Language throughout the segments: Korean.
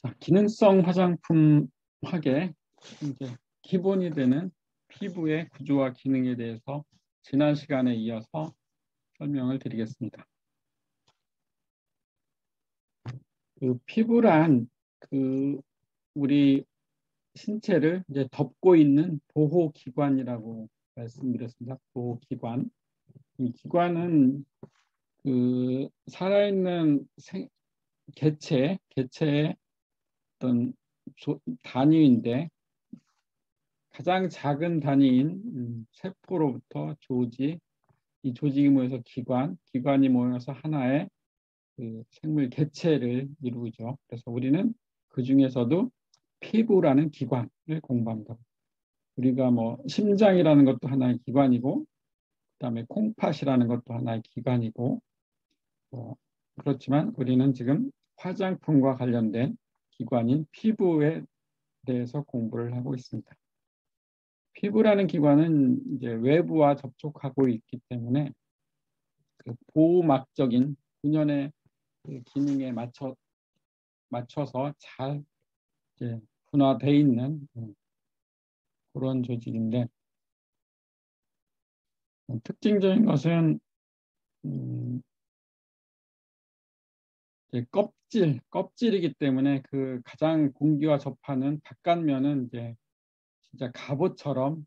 자, 기능성 화장품 학의 이제 기본이 되는 피부의 구조와 기능에 대해서 지난 시간에 이어서 설명을 드리겠습니다. 그 피부란 우리 신체를 이제 덮고 있는 보호기관이라고 말씀드렸습니다. 보호기관. 이 기관은 살아있는 개체의 어떤 단위인데 가장 작은 단위인 세포로부터 조직, 이 조직이 모여서 기관이 모여서 하나의 생물 개체를 이루죠. 그래서 우리는 그 중에서도 피부라는 기관을 공부합니다. 우리가 뭐 심장이라는 것도 하나의 기관이고, 그다음에 콩팥이라는 것도 하나의 기관이고, 그렇지만 우리는 지금 화장품과 관련된 기관인 피부에 대해서 공부를 하고 있습니다. 피부라는 기관은 이제 외부와 접촉하고 있기 때문에 그 보호막적인 균열의 기능에 맞춰서 잘 이제 분화되어 있는 그런 조직인데, 특징적인 것은 이제 껍질이기 때문에 그 가장 공기와 접하는 바깥면은 이제 진짜 갑옷처럼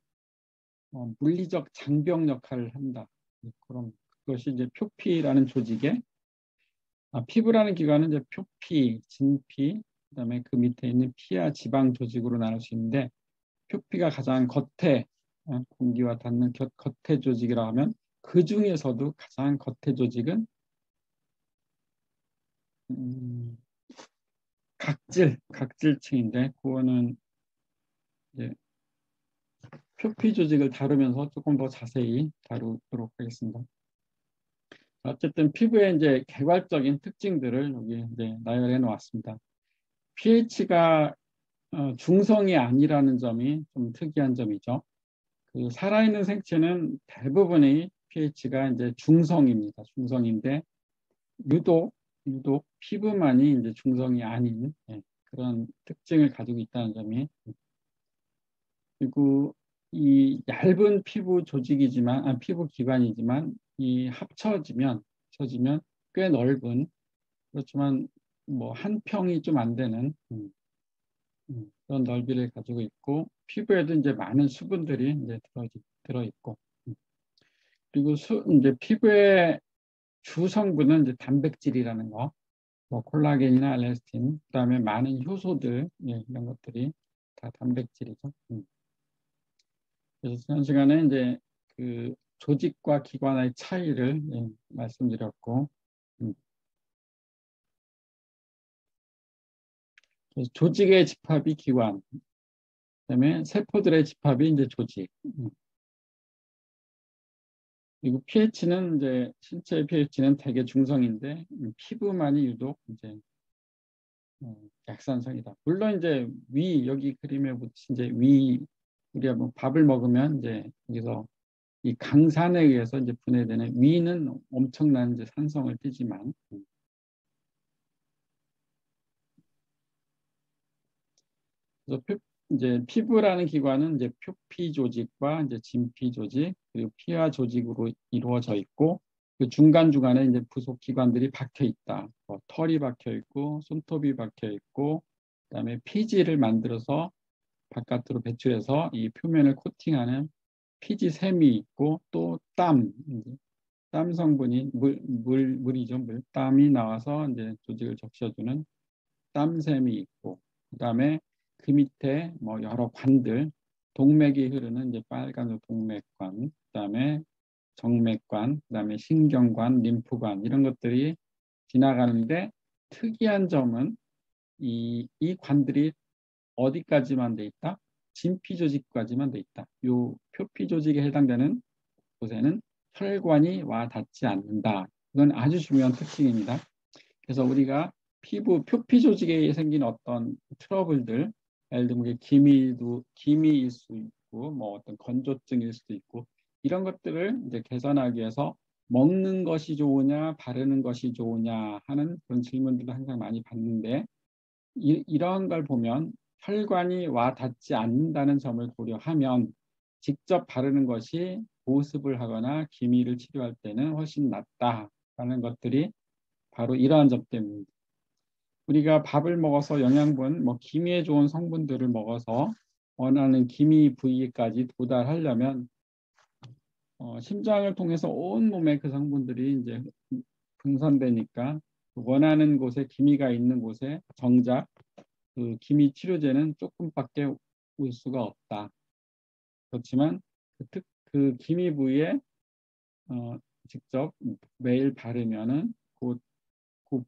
물리적 장벽 역할을 한다. 그럼 그것이 이제 표피라는 조직의 피부라는 기관은 이제 표피, 진피, 그다음에 그 밑에 있는 피와 지방 조직으로 나눌 수 있는데, 표피가 가장 겉에 공기와 닿는 겉에 조직이라 하면 그 중에서도 가장 겉에 조직은 각질층인데, 그거는 이제 표피 조직을 다루면서 조금 더 자세히 다루도록 하겠습니다. 어쨌든 피부의 이제 개괄적인 특징들을 여기 이제 나열해 놓았습니다. pH가 중성이 아니라는 점이 좀 특이한 점이죠. 그 살아있는 생체는 대부분의 pH가 이제 중성입니다. 중성인데 유독 피부만이 이제 중성이 아닌 그런 특징을 가지고 있다는 점이, 그리고 이 얇은 피부 조직이지만 피부 기관이지만 이 합쳐지면 꽤 넓은, 그렇지만 뭐 한 평이 좀 안 되는 그런 넓이를 가지고 있고, 피부에도 이제 많은 수분들이 이제 들어 있고, 그리고 이제 피부의 주 성분은 이제 단백질이라는 거, 뭐 콜라겐이나 엘라스틴, 그다음에 많은 효소들, 이런 것들이 다 단백질이죠. 그래서 지난 시간에 이제 그 조직과 기관의 차이를 말씀드렸고, 그래서 조직의 집합이 기관, 그다음에 세포들의 집합이 이제 조직. 그리고 pH는 이제 신체의 pH는 대개 중성인데 피부만이 유독 이제 약산성이다. 물론 이제 여기 그림에 붙인 이제 우리가 뭐 밥을 먹으면 이제 여기서 이 강산에 의해서 이제 분해되는 위는 엄청난 이제 산성을 띠지만, 그래서 이제 피부라는 기관은 이제 표피 조직과 이제 진피 조직, 그리고 피하 조직으로 이루어져 있고, 그 중간중간에 이제 부속 기관들이 박혀 있다. 털이 박혀 있고, 손톱이 박혀 있고, 그다음에 피지를 만들어서 바깥으로 배출해서 이 표면을 코팅하는 피지샘이 있고, 또 땀 성분이 물이죠. 땀이 나와서 이제 조직을 적셔주는 땀샘이 있고, 그다음에 그 밑에 뭐 여러 관들, 동맥이 흐르는 이제 빨간 동맥관, 그다음에 정맥관, 그다음에 신경관, 림프관, 이런 것들이 지나가는데, 특이한 점은 이 관들이 어디까지만 돼 있다? 진피 조직까지만 돼 있다. 요 표피 조직에 해당되는 곳에는 혈관이 와 닿지 않는다. 이건 아주 중요한 특징입니다. 그래서 우리가 표피 조직에 생긴 어떤 트러블들, 예를 들면 기미일 수 있고, 뭐 어떤 건조증일 수도 있고, 이런 것들을 이제 개선하기 위해서 먹는 것이 좋으냐, 바르는 것이 좋으냐 하는 그런 질문들을 항상 많이 받는데, 이런 걸 보면 혈관이 와 닿지 않는다는 점을 고려하면 직접 바르는 것이 보습을 하거나 기미를 치료할 때는 훨씬 낫다라는 것들이 바로 이러한 점 때문입니다. 우리가 밥을 먹어서 영양분, 기미에 좋은 성분들을 먹어서 원하는 기미 부위까지 도달하려면 심장을 통해서 온 몸에 그 성분들이 이제 분산되니까 원하는 곳에 기미가 있는 곳에 정작 그 기미 치료제는 조금밖에 올 수가 없다. 그렇지만 그 기미 부위에 직접 매일 바르면은 그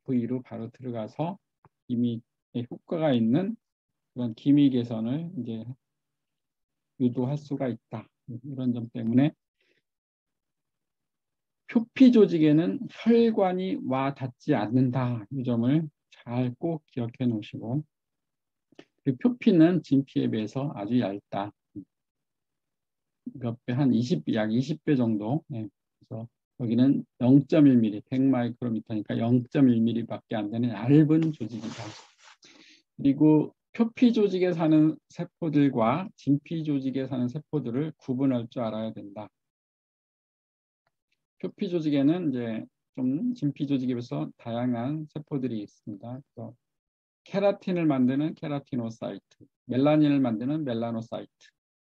부위로 바로 들어가서 기미에 효과가 있는 그런 기미 개선을 이제 유도할 수가 있다. 이런 점 때문에 표피 조직에는 혈관이 와 닿지 않는다. 이 점을 잘 꼭 기억해 놓으시고, 그 표피는 진피에 비해서 아주 얇다. 몇 배, 약 20배 정도. 네. 그래서 여기는 0.1mm, 100마이크로미터니까 0.1mm밖에 안 되는 얇은 조직이다. 그리고 표피 조직에 사는 세포들과 진피 조직에 사는 세포들을 구분할 줄 알아야 된다. 표피 조직에는 이제 좀 진피 조직에 비해서 다양한 세포들이 있습니다. 그래서 케라틴을 만드는 케라티노사이트, 멜라닌을 만드는 멜라노사이트,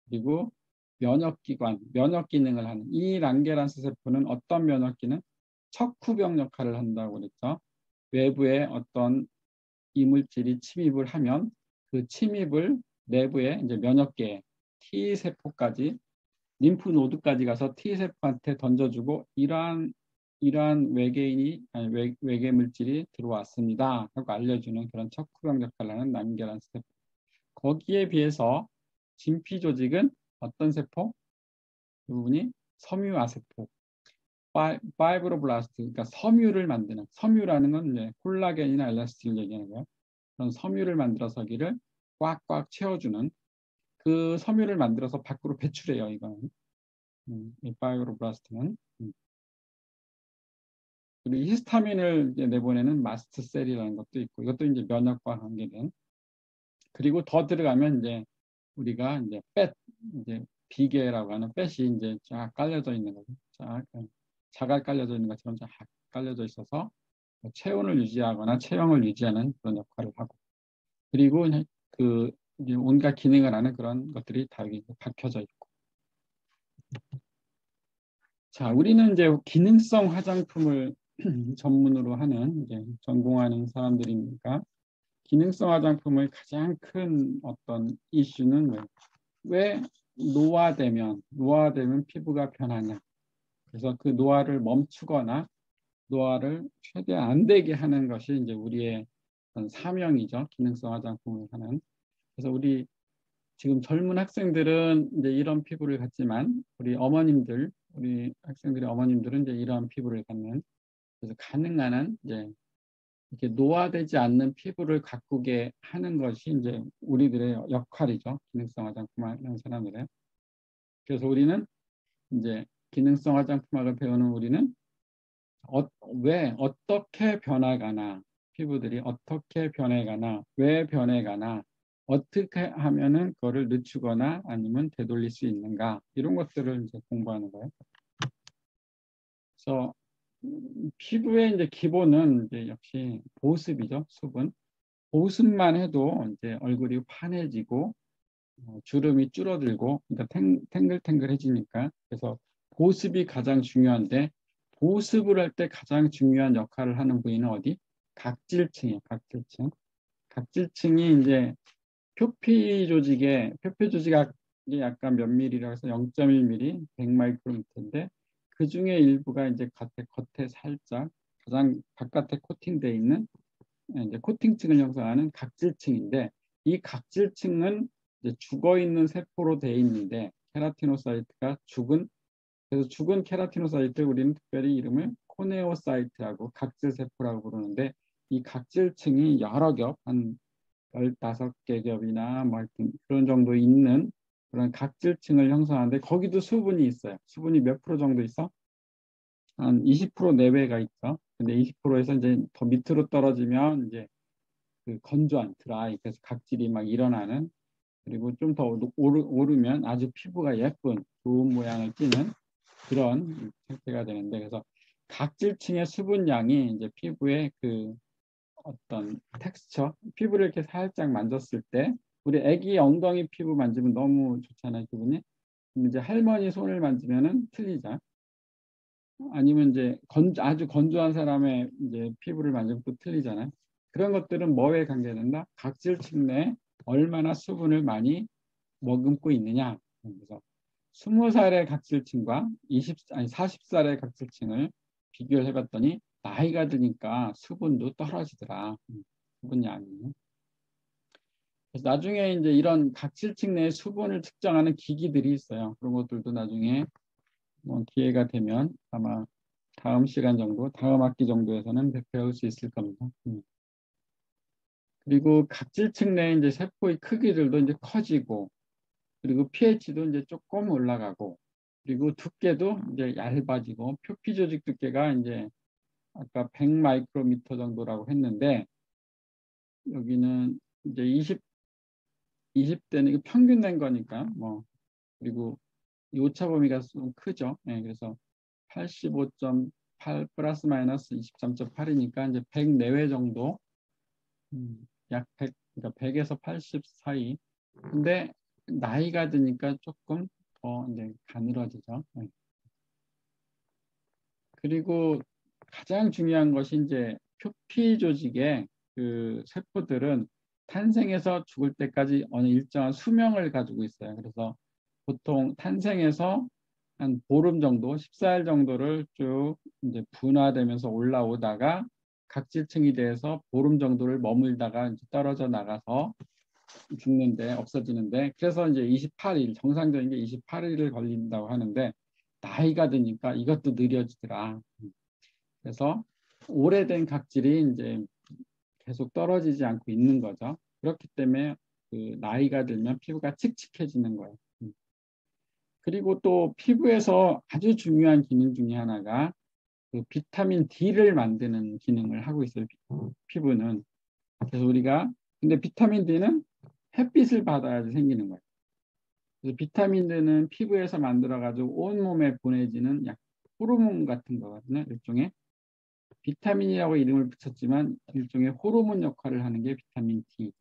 그리고 면역기관, 면역 기능을 하는 이 랑게란스 세포는 어떤 면역 기능? 척후병 역할을 한다고 그랬죠. 외부에 어떤 이물질이 침입을 하면 그 침입을 내부에 이제 면역계 T 세포까지 림프 노드까지 가서 T 세포한테 던져주고 이러한 외계인이 아니 외계 물질이 들어왔습니다 하고 알려주는 그런 척후병 역할을 하는 랑게란스 세포. 거기에 비해서 진피 조직은 어떤 세포? 그 부분이 섬유화 세포, 파이브로블라스트, 그러니까 섬유를 만드는, 섬유라는 건 이제 콜라겐이나 엘라스틴을 얘기하는 거예요. 그런 섬유를 만들어서 여기를 꽉꽉 채워주는 그 섬유를 만들어서 밖으로 배출해요. 이거는 이 파이브로블라스트는. 그리고 히스타민을 이제 내보내는 마스트셀이라는 것도 있고, 이것도 이제 면역과 관계된. 그리고 더 들어가면 이제 우리가 이제 이제 비계라고 하는 팻이 이제 쫙 깔려져 있는 거죠. 자갈 깔려져 있는 것처럼 쫙 깔려져 있어서 체온을 유지하거나 체형을 유지하는 그런 역할을 하고, 그리고 그 이제 온갖 기능을 하는 그런 것들이 다 여기 박혀져 있고. 자, 우리는 이제 기능성 화장품을 전문으로 하는 이제 전공하는 사람들이니까 기능성 화장품의 가장 큰 어떤 이슈는 왜 노화되면 피부가 변하냐. 그래서 그 노화를 멈추거나 노화를 최대한 안 되게 하는 것이 이제 우리의 사명이죠. 기능성 화장품을 하는. 그래서 우리 지금 젊은 학생들은 이제 이런 피부를 갖지만 우리 학생들의 어머님들은 이제 이런 피부를 갖는. 그래서 가능한 한 이제 이렇게 노화되지 않는 피부를 가꾸게 하는 것이 이제 우리들의 역할이죠. 기능성 화장품 하는 사람들의. 그래서 우리는 이제 기능성 화장품학을 배우는 우리는 왜 어떻게 변화가나, 피부들이 어떻게 변해가나, 왜 변해가나, 어떻게 하면은 그거를 늦추거나 아니면 되돌릴 수 있는가, 이런 것들을 이제 공부하는 거예요. 그래서 피부의 이제 기본은 이제 역시 보습이죠. 수분. 보습만 해도 이제 얼굴이 환해지고 주름이 줄어들고, 그러니까 탱글탱글해지니까. 그래서 보습이 가장 중요한데, 보습을 할 때 가장 중요한 역할을 하는 부위는 어디? 각질층이에요. 각질층. 각질층이 이제 표피 조직이 약간 몇 밀리라고 해서 0.1mm, 100마이크로미터인데 그 중에 일부가 이제 겉에 살짝 가장 바깥에 코팅되어 있는 이제 코팅층을 형성하는 각질층인데, 이 각질층은 이제 죽어 있는 세포로 되어 있는데 케라티노사이트가 그래서 죽은 케라티노사이트 우리는 특별히 이름을 코네오사이트하고 각질세포라고 부르는데, 이 각질층이 여러 겹, 한 15개 겹이나 뭐 하여튼 그런 정도 있는 그런 각질층을 형성하는데, 거기도 수분이 있어요. 수분이 몇 프로 정도 있어? 한 20% 내외가 있죠. 근데 20%에서 이제 더 밑으로 떨어지면 이제 그 건조한 드라이, 그래서 각질이 막 일어나는, 그리고 좀 더 오르면 아주 피부가 예쁜 좋은 모양을 띠는 그런 상태가 되는데, 그래서 각질층의 수분량이 이제 피부의 그 어떤 텍스처, 피부를 이렇게 살짝 만졌을 때, 우리 아기 엉덩이 피부 만지면 너무 좋잖아요, 기분이. 근데 이제 할머니 손을 만지면은 틀리죠. 아니면 이제 아주 건조한 사람의 이제 피부를 만지면 또 틀리잖아요. 그런 것들은 뭐에 관계된다? 각질층 내에 얼마나 수분을 많이 머금고 있느냐. 그래서 20살의 각질층과 40살의 각질층을 비교를 해봤더니 나이가 드니까 수분도 떨어지더라. 수분량이. 그래서 나중에 이제 이런 각질층 내의 수분을 측정하는 기기들이 있어요. 그런 것들도 나중에 뭐 기회가 되면 아마 다음 시간 정도, 다음 학기 정도에서는 배울 수 있을 겁니다. 그리고 각질층 내에 이제 세포의 크기들도 이제 커지고, 그리고 pH도 이제 조금 올라가고, 그리고 두께도 이제 얇아지고, 표피 조직 두께가 이제 아까 100 마이크로미터 정도라고 했는데, 여기는 이제 20대는 이거 평균 낸 거니까 뭐, 그리고 이 오차 범위가 좀 크죠. 네, 그래서 85.8 플러스 마이너스 23.8이니까 이제 100 내외 정도, 약 100, 그러니까 100에서 80 사이. 근데 나이가 드니까 조금 더 이제 가늘어지죠. 네. 그리고 가장 중요한 것이 이제 표피 조직의 그 세포들은 탄생해서 죽을 때까지 어느 일정한 수명을 가지고 있어요. 그래서 보통 탄생해서 한 보름 정도, 14일 정도를 쭉 이제 분화되면서 올라오다가 각질층이 돼서 보름 정도를 머물다가 이제 떨어져 나가서 죽는데, 없어지는데, 그래서 이제 28일, 정상적인 게 28일을 걸린다고 하는데, 나이가 드니까 이것도 느려지더라. 그래서 오래된 각질이 이제 계속 떨어지지 않고 있는 거죠. 그렇기 때문에 그 나이가 들면 피부가 칙칙해지는 거예요. 그리고 또 피부에서 아주 중요한 기능 중에 하나가 그 비타민 D를 만드는 기능을 하고 있어요. 피부는. 그래서 우리가, 근데 비타민 D는 햇빛을 받아야지 생기는 거예요. 그래서 비타민 D는 피부에서 만들어가지고 온몸에 보내지는 약 호르몬 같은 거거든요. 일종의 비타민이라고 이름을 붙였지만 일종의 호르몬 역할을 하는 게 비타민 D.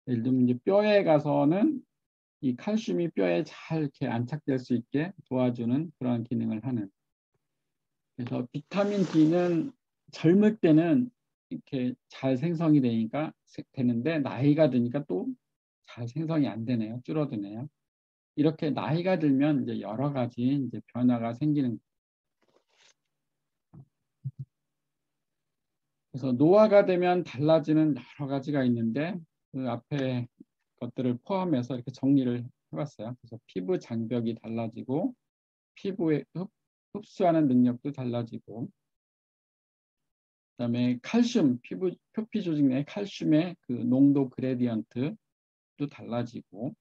예를 들면 이제 뼈에 가서는 이 칼슘이 뼈에 잘 이렇게 안착될 수 있게 도와주는 그런 기능을 하는. 그래서 비타민 D는 젊을 때는 이렇게 잘 생성이 되는데 나이가 드니까 또 잘 생성이 안 되네요. 줄어드네요. 이렇게 나이가 들면 이제 여러 가지 이제 변화가 생기는. 그래서 노화가 되면 달라지는 여러 가지가 있는데 그 앞에 것들을 포함해서 이렇게 정리를 해봤어요. 그래서 피부 장벽이 달라지고 피부의 흡수하는 능력도 달라지고, 그다음에 칼슘, 표피 조직 내 칼슘의 그 농도 그레디언트도 달라지고,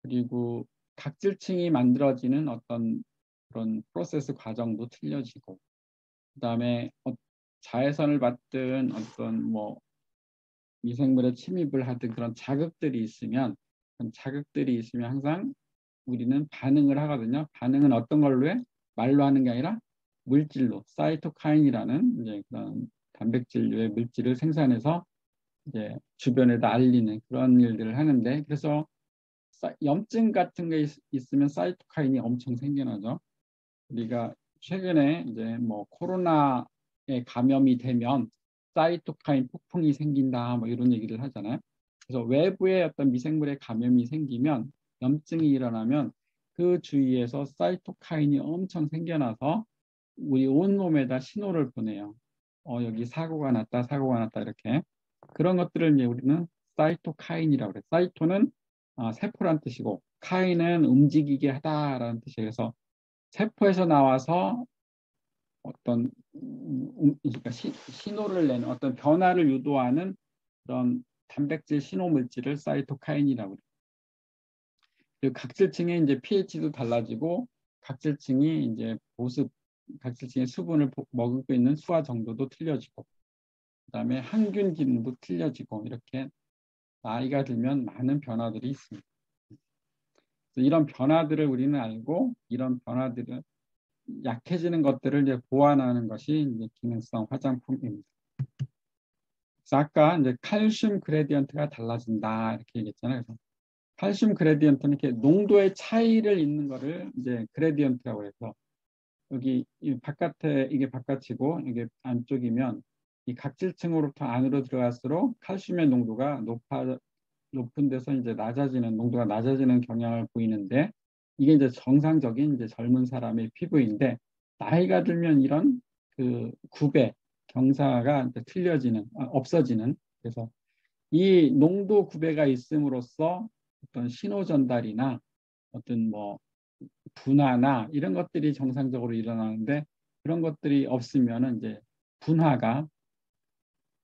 그리고 각질층이 만들어지는 어떤 그런 프로세스 과정도 틀려지고, 그다음에 자외선을 받든 어떤 뭐 미생물에 침입을 하든 그런 자극들이 있으면 항상 우리는 반응을 하거든요. 반응은 어떤 걸로 해? 말로 하는 게 아니라 물질로, 사이토카인이라는 이제 그런 단백질류의 물질을 생산해서 이제 주변에다 알리는 그런 일들을 하는데, 그래서 염증 같은 게 있으면 사이토카인이 엄청 생겨나죠. 우리가 최근에 이제 뭐 코로나에 감염이 되면 사이토카인 폭풍이 생긴다 뭐 이런 얘기를 하잖아요. 그래서 외부에 어떤 미생물의 감염이 생기면, 염증이 일어나면 그 주위에서 사이토카인이 엄청 생겨나서 우리 온몸에다 신호를 보내요. 여기 사고가 났다 이렇게. 그런 것들을 이제 우리는 사이토카인이라고 그래요. 사이토는 세포란 뜻이고 카인은 움직이게 하다라는 뜻이에요. 그래서 세포에서 나와서 어떤 그러니까 신호를 내는 어떤 변화를 유도하는 그런 단백질 신호 물질을 사이토카인이라고 그래요. 그리고 각질층의 이제 pH도 달라지고 각질층이 이제 각질층의 수분을 머금고 있는 수화 정도도 틀려지고, 그다음에 항균 기능도 틀려지고 이렇게 나이가 들면 많은 변화들이 있습니다. 이런 변화들을 우리는 알고 이런 변화들을 약해지는 것들을 이제 보완하는 것이 이제 기능성 화장품입니다. 그래서 아까 이제 칼슘 그레디언트가 달라진다 이렇게 얘기했잖아요. 그래서 칼슘 그레디언트는 이렇게 농도의 차이를 있는 거를 이제 그레디언트라고 해서 여기 이 바깥에 이게 바깥이고 이게 안쪽이면 이 각질층으로부터 안으로 들어갈수록 칼슘의 농도가 높은 데서 이제 농도가 낮아지는 경향을 보이는데 이게 이제 정상적인 이제 젊은 사람의 피부인데 나이가 들면 이런 그 구배 경사가 이제 없어지는 그래서 이 농도 구배가 있음으로써 어떤 신호 전달이나 어떤 뭐 분화나 이런 것들이 정상적으로 일어나는데 그런 것들이 없으면은 이제 분화가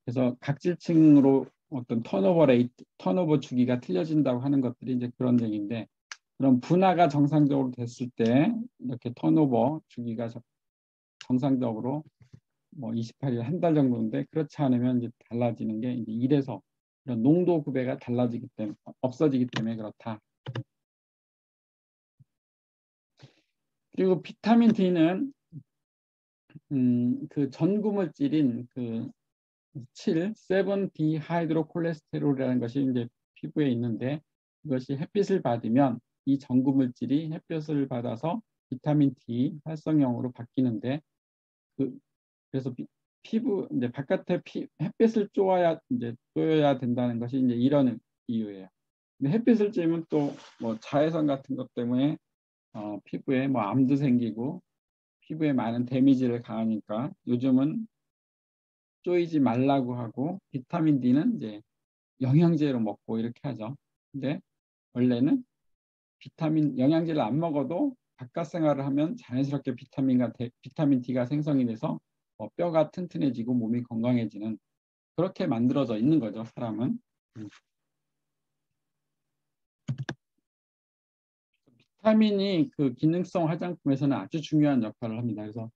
그래서 각질층으로 어떤 턴오버 주기가 틀려진다고 하는 것들이 이제 그런 얘기인데 그런 분화가 정상적으로 됐을 때 이렇게 턴오버 주기가 정상적으로 뭐 28일 한 달 정도인데 그렇지 않으면 이제 달라지는 게 이제 이래서 이런 농도 구배가 달라지기 때문에 없어지기 때문에 그렇다. 그리고 비타민 D는 그 전구물질인 그 7,7-디하이드로콜레스테롤이라는 것이 이제 피부에 있는데 이것이 햇빛을 받으면 이 전구물질이 햇볕을 받아서 비타민 D 활성형으로 바뀌는데 그래서 피부 이제 바깥에 햇빛을 쬐어야 된다는 것이 이제 이런 이유예요. 근데 햇빛을 쬐면 또 뭐 자외선 같은 것 때문에 피부에 뭐 암도 생기고 피부에 많은 데미지를 가하니까 요즘은 쪼이지 말라고 하고 비타민 D는 이제 영양제로 먹고 이렇게 하죠. 근데 원래는 영양제를 안 먹어도 바깥 생활을 하면 자연스럽게 비타민 D가 생성이 돼서 뼈가 튼튼해지고 몸이 건강해지는 그렇게 만들어져 있는 거죠, 사람은. 비타민이 그 기능성 화장품에서는 아주 중요한 역할을 합니다. 그래서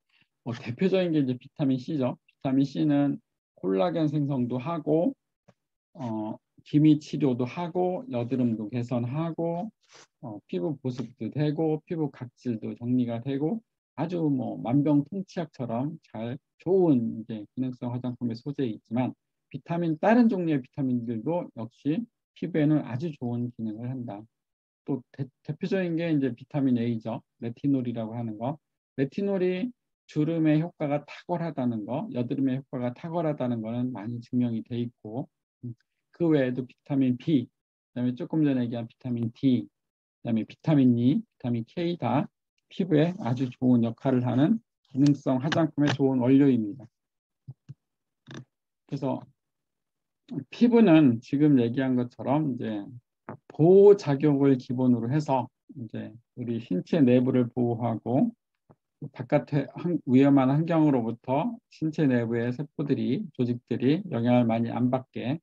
대표적인 게 이제 비타민 C죠. 비타민 C는 콜라겐 생성도 하고 기미 치료도 하고 여드름도 개선하고 피부 보습도 되고 피부 각질도 정리가 되고 아주 뭐 만병통치약처럼 좋은 이제 기능성 화장품의 소재이지만 다른 종류의 비타민들도 역시 피부에는 아주 좋은 기능을 한다. 또 대표적인 게 이제 비타민 A죠. 레티놀이라고 하는 거. 레티놀이 주름의 효과가 탁월하다는 거, 여드름의 효과가 탁월하다는 거는 많이 증명이 돼 있고 그 외에도 비타민 B, 그다음에 조금 전에 얘기한 비타민 D, 그다음에 비타민 E, 비타민 K 다 피부에 아주 좋은 역할을 하는 기능성 화장품의 좋은 원료입니다. 그래서 피부는 지금 얘기한 것처럼 이제 보호 작용을 기본으로 해서 이제 우리 신체 내부를 보호하고 바깥의 위험한 환경으로부터 신체 내부의 조직들이 영향을 많이 안 받게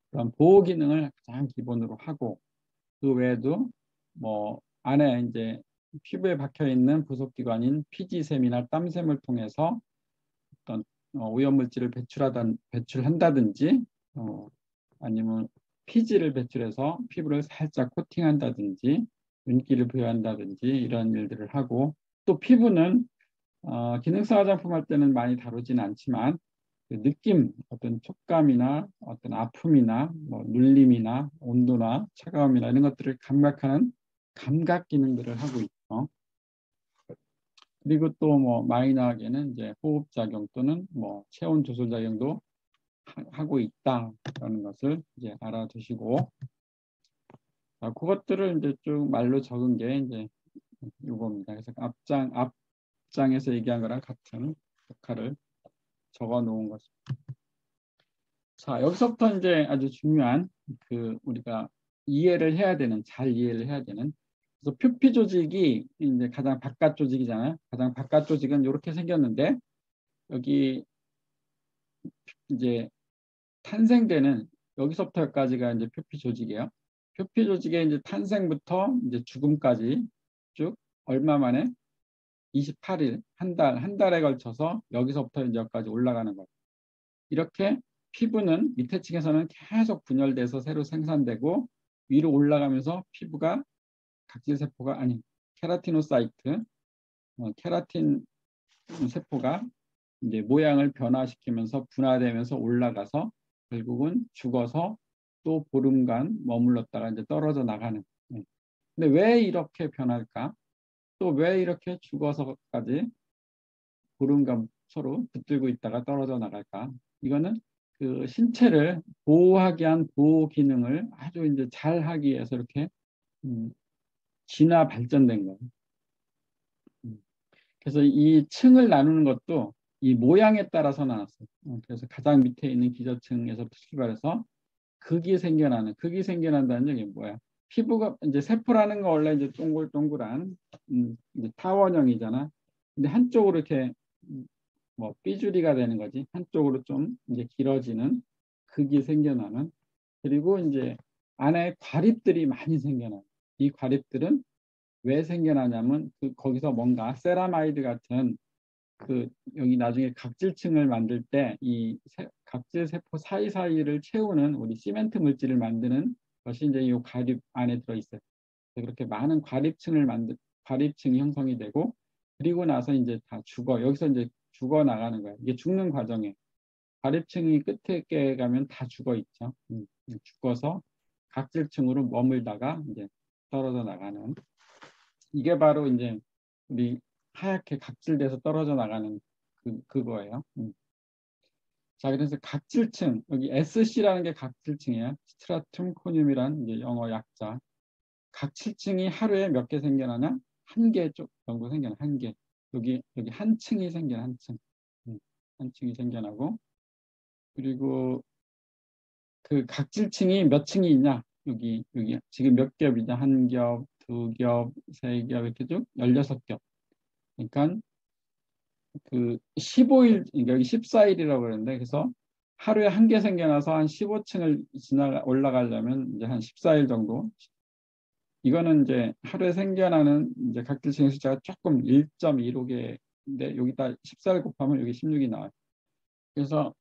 그런 보호 기능을 가장 기본으로 하고 그 외에도 뭐 안에 이제 피부에 박혀 있는 부속기관인 피지샘이나 땀샘을 통해서 어떤 오염물질을 배출한다든지 아니면 피지를 배출해서 피부를 살짝 코팅한다든지 윤기를 부여한다든지 이런 일들을 하고 또 피부는 기능성 화장품 할 때는 많이 다루지는 않지만 그 느낌, 어떤 촉감이나 어떤 아픔이나 뭐 눌림이나 온도나 차가움이나 이런 것들을 감각하는 감각 기능들을 하고 있죠. 그리고 또 뭐 마이너하게는 이제 호흡 작용 또는 뭐 체온 조절 작용도 하고 있다라는 것을 이제 알아두시고 그것들을 이제 쭉 말로 적은 게 이제 이겁니다. 그래서 앞장에서 얘기한 거랑 같은 역할을 적어 놓은 것입니다. 자, 여기서부터 이제 아주 중요한 우리가 잘 이해를 해야 되는 그래서 표피 조직이 이제 가장 바깥 조직이잖아요. 가장 바깥 조직은 이렇게 생겼는데 여기 이제 탄생되는 여기서부터 여기까지가 이제 표피 조직이에요. 표피 조직의 이제 탄생부터 이제 죽음까지 쭉 얼마 만에 28일 한 달에 걸쳐서 여기서부터 이제 여기까지 올라가는 거예요. 이렇게 피부는 밑에 층에서는 계속 분열돼서 새로 생산되고 위로 올라가면서 피부가 각질 세포가 아니 케라티노사이트, 케라틴 세포가 이제 모양을 변화시키면서 분화되면서 올라가서 결국은 죽어서 또 보름간 머물렀다가 이제 떨어져 나가는. 근데 왜 이렇게 변할까? 또 왜 이렇게 죽어서까지 보름간 서로 붙들고 있다가 떨어져 나갈까? 이거는 그 신체를 보호하기 위한 보호 기능을 아주 이제 잘 하기 위해서 이렇게 진화 발전된 거예요. 그래서 이 층을 나누는 것도 이 모양에 따라서 나눴어요. 그래서 가장 밑에 있는 기저층에서 출발해서 극이 생겨난다는 얘기 뭐야? 피부가 이제 세포라는 거 원래 이제 동글동글한 이제 타원형이잖아. 근데 한쪽으로 이렇게 뭐 삐죽이가 되는 거지. 한쪽으로 좀 이제 길어지는 극이 생겨나는. 그리고 이제 안에 과립들이 많이 생겨나요. 이 과립들은 왜 생겨나냐면 거기서 뭔가 세라마이드 같은 그 여기 나중에 각질층을 만들 때 이 각질 세포 사이사이를 채우는 우리 시멘트 물질을 만드는 것이 이제 이 과립 안에 들어 있어요. 그렇게 많은 과립층이 형성이 되고 그리고 나서 이제 다 죽어. 여기서 이제 죽어 나가는 거야. 이게 죽는 과정에 과립층이 끝에 가면 다 죽어 있죠. 죽어서 각질층으로 머물다가 이제 떨어져 나가는. 이게 바로 이제 우리 하얗게 각질돼서 떨어져 나가는 그거예요. 자, 그래서 각질층, 여기 SC라는 게 각질층이에요. 스트라툼 코늄이란 이제 영어 약자. 각질층이 하루에 몇 개 생겨나냐? 한 개 정도 생겨나, 한 개. 여기 한 층이 생겨나, 한 층. 한 층이 생겨나고. 그리고 그 각질층이 몇 층이 있냐? 여기 지금 몇 겹이냐? 한 겹, 두 겹, 세 겹, 이렇게 쭉 16겹. 그러니까 그 15일, 그러니까 여기 14일이라고 그러는데, 그래서 하루에 한 개 생겨나서 한 15층을 올라가려면 이제 한 14일 정도. 이거는 이제 하루에 생겨나는 이제 각질층의 숫자가 조금 1.15개인데, 여기다 14일 곱하면 여기 16이 나와요. 그래서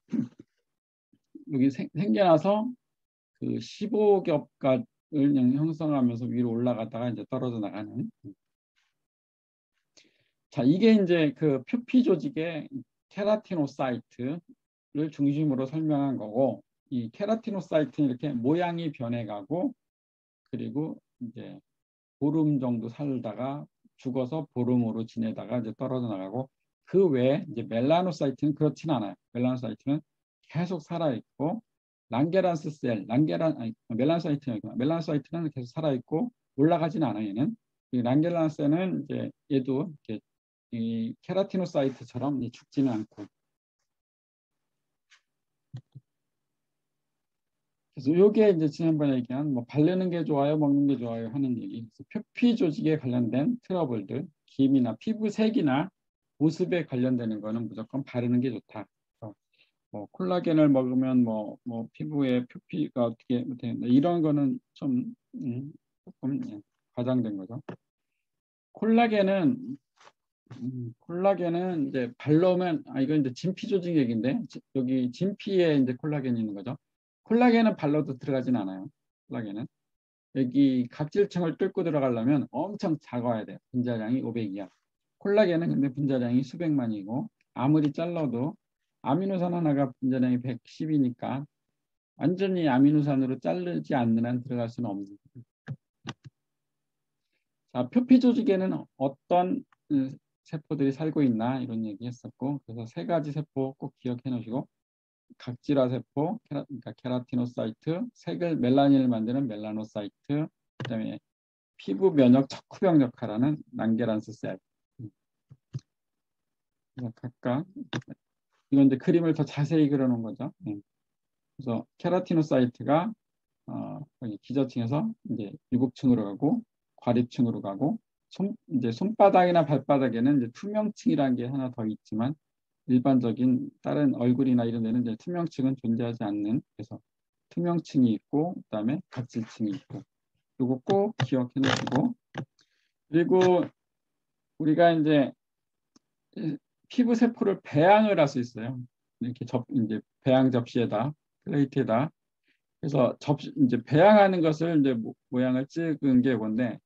여기 생겨나서 그 15겹을 형성하면서 위로 올라가다가 이제 떨어져 나가는. 자, 이게 이제 그 표피 조직의 케라티노사이트를 중심으로 설명한 거고, 이 케라티노사이트는 이렇게 모양이 변해가고, 그리고 이제 보름 정도 살다가 죽어서 보름으로 지내다가 이제 떨어져 나가고, 그 외에 이제 멜라노사이트는 그렇진 않아요. 멜라노사이트는 계속 살아있고, 멜라노사이트는 계속 살아있고 올라가진 않아요. 얘는. 이 랑게란스는 이제 얘도 이렇게 이 케라티노사이트처럼 죽지는 않고. 그래서 이게 이제 지난번에 얘기한 뭐 바르는 게 좋아요, 먹는 게 좋아요 하는 얘기. 그래서 표피 조직에 관련된 트러블들, 기미나 피부색이나 보습에 관련되는 거는 무조건 바르는 게 좋다. 뭐 콜라겐을 먹으면 뭐 피부에 표피가 어떻게 되는데 이런 거는 좀 조금 과장된 거죠. 콜라겐은 이제 바르면 이건 이제 진피 조직 얘기인데 여기 진피에 이제 콜라겐이 있는 거죠. 콜라겐은 발라도 들어가진 않아요. 콜라겐은 여기 각질층을 뚫고 들어가려면 엄청 작아야 돼요. 분자량이 500이야. 콜라겐은 근데 분자량이 수백만이고 아무리 잘라도 아미노산 하나가 분자량이 110이니까 완전히 아미노산으로 자르지 않는 한 들어갈 수는 없는 거예요. 자, 표피 조직에는 어떤 세포들이 살고 있나 이런 얘기 했었고, 그래서 세 가지 세포 꼭 기억해 놓으시고, 각질화 세포, 그러니까 케라티노사이트, 색을 멜라닌을 만드는 멜라노사이트, 그다음에 피부 면역 척후병 역할하는 랑게란스 셀. 각각 이건 이제 그림을 더 자세히 그려놓은 거죠. 그래서 케라티노사이트가 여기 기저층에서 이제 유국층으로 가고 과립층으로 가고 이제 손바닥이나 발바닥에는 이제 투명층이라는 게 하나 더 있지만 일반적인 다른 얼굴이나 이런 데는 이제 투명층은 존재하지 않는 그래서 투명층이 있고 그다음에 각질층이 있고 이거 꼭 기억해 놓으시고 그리고 우리가 이제 피부 세포를 배양을 할 수 있어요. 이렇게 이제 배양 접시에다 플레이트에다. 그래서 이제 배양하는 것을 이제 모양을 찍은 게 이건데,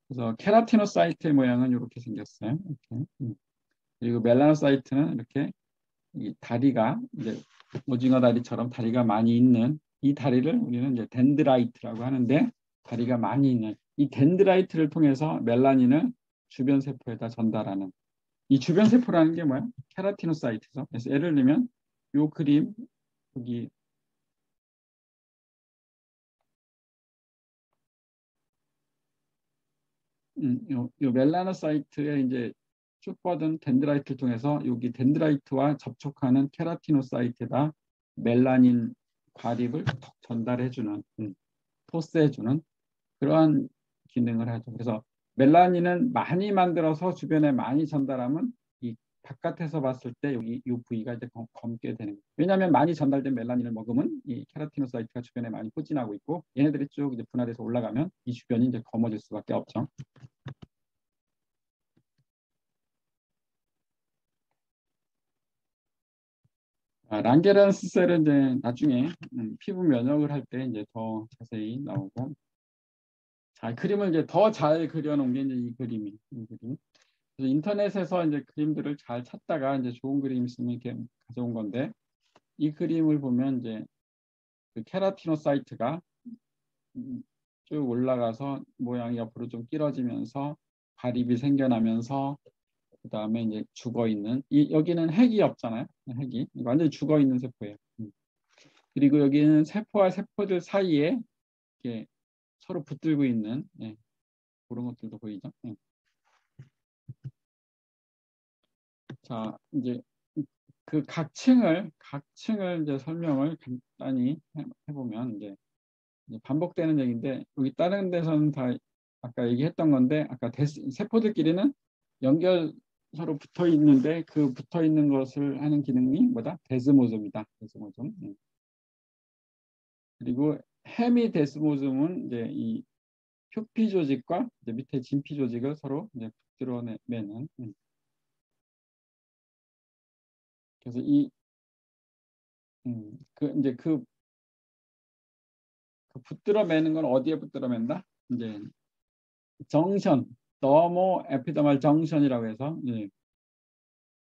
그래서 케라티노사이트의 모양은 이렇게 생겼어요. 이렇게. 그리고 멜라노사이트는 이렇게 이 다리가 이제 오징어 다리처럼 다리가 많이 있는 이 다리를 우리는 이제 덴드라이트라고 하는데, 다리가 많이 있는 이 덴드라이트를 통해서 멜라닌을 주변 세포에다 전달하는, 이 주변 세포라는 게 뭐야? 케라티노사이트죠. 그래서 예를 들면 요 그림 여기 요 멜라노사이트에 이제 쭉 뻗은 덴드라이트를 통해서 여기 덴드라이트와 접촉하는 케라티노사이트에다 멜라닌 과립을 톡 전달해주는, 토스해주는 그러한 기능을 하죠. 그래서 멜라닌은 많이 만들어서 주변에 많이 전달하면 이 바깥에서 봤을 때 여기 이 부위가 이제 검게 되는 거예요. 왜냐하면 많이 전달된 멜라닌을 먹으면 이 케라티노사이트가 주변에 많이 포진하고 있고, 얘네들이 쭉 이제 분할해서 올라가면 이 주변이 이제 검어질 수밖에 없죠. 랑게란스 셀은 이제 나중에 피부 면역을 할 때 이제 더 자세히 나오고, 자, 그림을 이제 더 잘 그려놓은 게 이제 이 그림이. 이 그림. 그래서 인터넷에서 이제 그림들을 잘 찾다가 이제 좋은 그림 있으면 이렇게 가져온 건데, 이 그림을 보면 이제 그 케라티노사이트가 쭉 올라가서 모양이 옆으로 좀 길어지면서 과립이 생겨나면서 그 다음에 이제 죽어 있는, 이 여기는 핵이 없잖아요. 핵이 완전히 죽어 있는 세포예요. 그리고 여기는 세포와 세포들 사이에 이렇게 서로 붙들고 있는, 그런 것들도 보이죠. 자, 이제 그 각 층을 이제 설명을 간단히 해보면 이제 반복되는 얘기인데, 여기 다른 데서는 다 아까 얘기했던 건데, 아까 세포들끼리는 연결 서로 붙어 있는데, 그 붙어 있는 것을 하는 기능이 뭐다? 데스모즘이다. 데스모즘. 그리고 헤미데스모즘은 이제 이 표피 조직과 이제 밑에 진피 조직을 서로 이제 붙들어매는. 그래서 그 이제 그 붙들어매는 건 어디에 붙들어맨다? 이제 정션, 더모 에피더말 정션이라고 해서,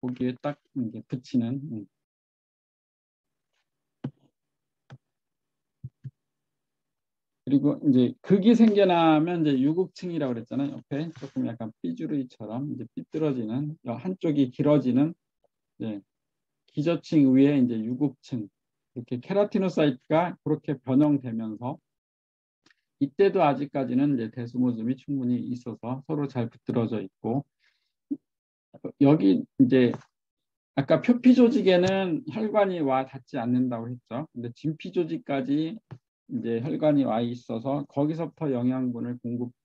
거기에 딱 이제 붙이는. 그리고 이제 극이 생겨나면 이제 유국층이라고 그랬잖아요. 옆에 조금 약간 삐주르기처럼 이제 삐뚤어지는, 한쪽이 길어지는, 이제 기저층 위에 이제 유국층, 이렇게 케라티노사이트가 그렇게 변형되면서, 이때도 아직까지는 이제 대수모즘이 충분히 있어서 서로 잘 붙들어져 있고, 여기 이제 아까 표피 조직에는 혈관이 와 닿지 않는다고 했죠. 근데 진피 조직까지 이제 혈관이 와 있어서 거기서부터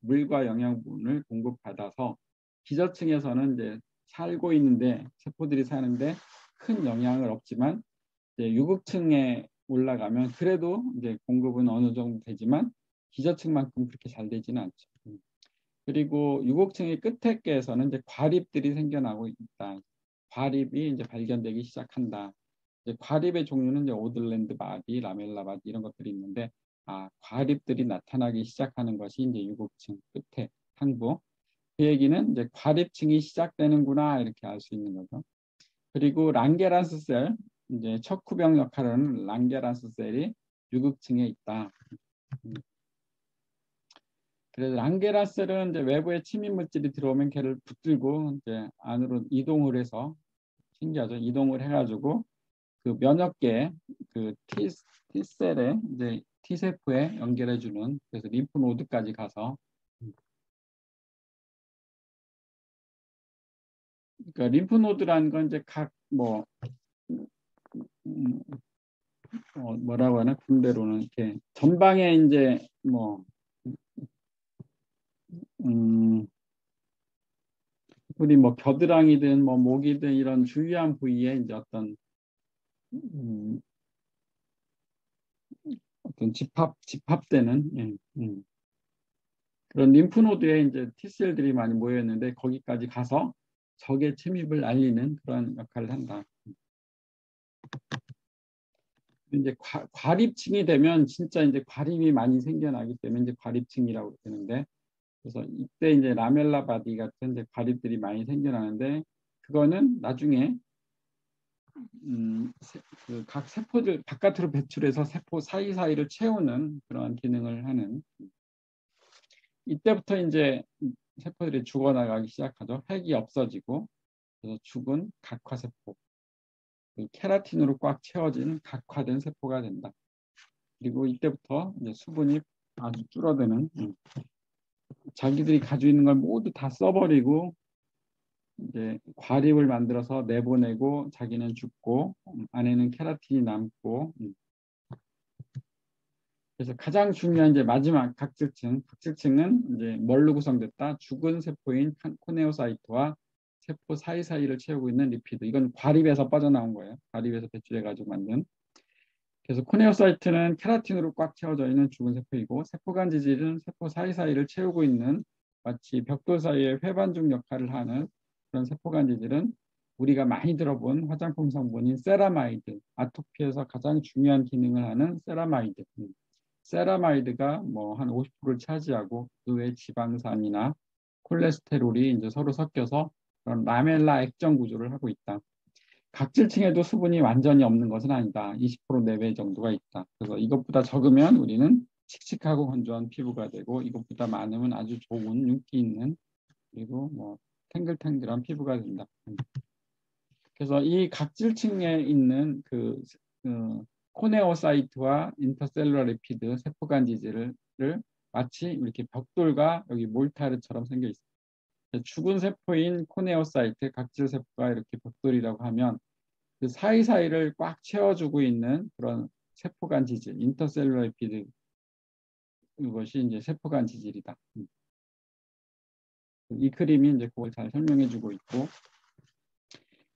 물과 영양분을 공급받아서 기저층에서는 이제 살고 있는데, 세포들이 사는데 큰 영향을 없지만, 이제 유급층에 올라가면 그래도 이제 공급은 어느 정도 되지만 기저층만큼 그렇게 잘 되지는 않죠. 그리고 유곡층의 끝에께서는 이제 과립들이 생겨나고 있다. 과립이 이제 발견되기 시작한다. 이제 과립의 종류는 이제 오들랜드 바디, 라멜라 바디 이런 것들이 있는데, 과립들이 나타나기 시작하는 것이 이제 유곡층 끝에 상부. 그 얘기는 이제 과립층이 시작되는구나 이렇게 알 수 있는 거죠. 그리고 랑게란스 셀, 이제 척후병 역할을 하는 랑게란스 셀이 유극층에 있다. 그래서 랑게란스는 이제 외부에 침입 물질이 들어오면 걔를 붙들고 이제 안으로 이동을 해서, 신기하죠? 이동을 해가지고 그 면역계, 그 T셀에 이제 T세포에 연결해주는, 그래서 림프노드까지 가서, 그러니까 림프노드라는 건 이제 뭐라고 하나, 군대로는 이렇게 전방에 이제 음, 우리 겨드랑이든 목이든 이런 주요한 부위에 이제 음, 어떤 집합되는, 그런 림프노드에 이제 T셀들이 많이 모여 있는데, 거기까지 가서 적의 침입을 알리는 그런 역할을 한다. 이제 과립층이 되면 진짜 이제 과립이 많이 생겨나기 때문에 이제 과립층이라고 되는데, 그래서 이때 이제 라멜라 바디 같은 이제 과립들이 많이 생겨나는데, 그거는 나중에 각 세포들 바깥으로 배출해서 세포 사이사이를 채우는 그러한 기능을 하는, 이때부터 이제 세포들이 죽어나가기 시작하죠. 핵이 없어지고, 그래서 죽은 각화세포, 케라틴으로 꽉 채워진 각화된 세포가 된다. 그리고 이때부터 이제 수분이 아주 줄어드는, 자기들이 가지고 있는 걸 모두 다 써버리고 이제 과립을 만들어서 내보내고 자기는 죽고 안에는 케라틴이 남고, 그래서 가장 중요한 이제 마지막 각질층은 이제 뭘로 구성됐다? 죽은 세포인 코네오사이트와 세포 사이사이를 채우고 있는 리피드. 이건 과립에서 빠져나온 거예요. 과립에서 배출해가지고 만든. 그래서 코네오사이트는 케라틴으로 꽉 채워져 있는 죽은 세포이고, 세포간 지질은 세포 사이사이를 채우고 있는 마치 벽돌 사이에 회반죽 역할을 하는 그런 세포간 지질은 우리가 많이 들어본 화장품 성분인 세라마이드, 아토피에서 가장 중요한 기능을 하는 세라마이드. 세라마이드가 뭐 한 50%를 차지하고 그 외 지방산이나 콜레스테롤이 이제 서로 섞여서 그런 라멜라 액정 구조를 하고 있다. 각질층에도 수분이 완전히 없는 것은 아니다. 20% 내외 정도가 있다. 그래서 이것보다 적으면 우리는 칙칙하고 건조한 피부가 되고, 이것보다 많으면 아주 좋은 윤기 있는, 그리고 뭐 탱글탱글한 피부가 된다. 그래서 이 각질층에 있는 코네오사이트와 인터셀룰러 리피드 세포간 지질을 마치 이렇게 벽돌과 여기 몰타르처럼 생겨 있어요. 죽은 세포인 코네오사이트 각질 세포가 이렇게 벽돌이라고 하면 그 사이사이를 꽉 채워주고 있는 그런 세포간 지질, 인터셀룰러 리피드, 이것이 이제 세포간 지질이다. 이 그림이 이제 그걸 잘 설명해주고 있고,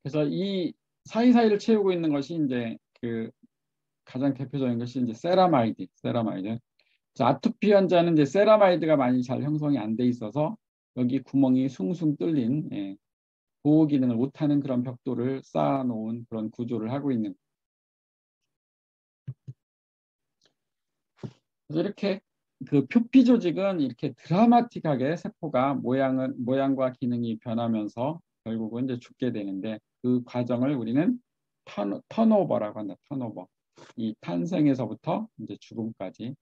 그래서 이 사이사이를 채우고 있는 것이 이제 가장 대표적인 것이 이제 세라마이드. 아토피 환자는 이제 세라마이드가 많이 잘 형성이 안 돼 있어서 여기 구멍이 숭숭 뚫린, 보호 기능을 못하는 그런 벽돌을 쌓아놓은 그런 구조를 하고 있는. 그래서 이렇게 그 표피 조직은 이렇게 드라마틱하게 세포가 모양과 기능이 변하면서 결국은 이제 죽게 되는데, 그 과정을 우리는 턴오버라고 한다. 턴오버. 이 탄생에서부터 이제 죽음까지.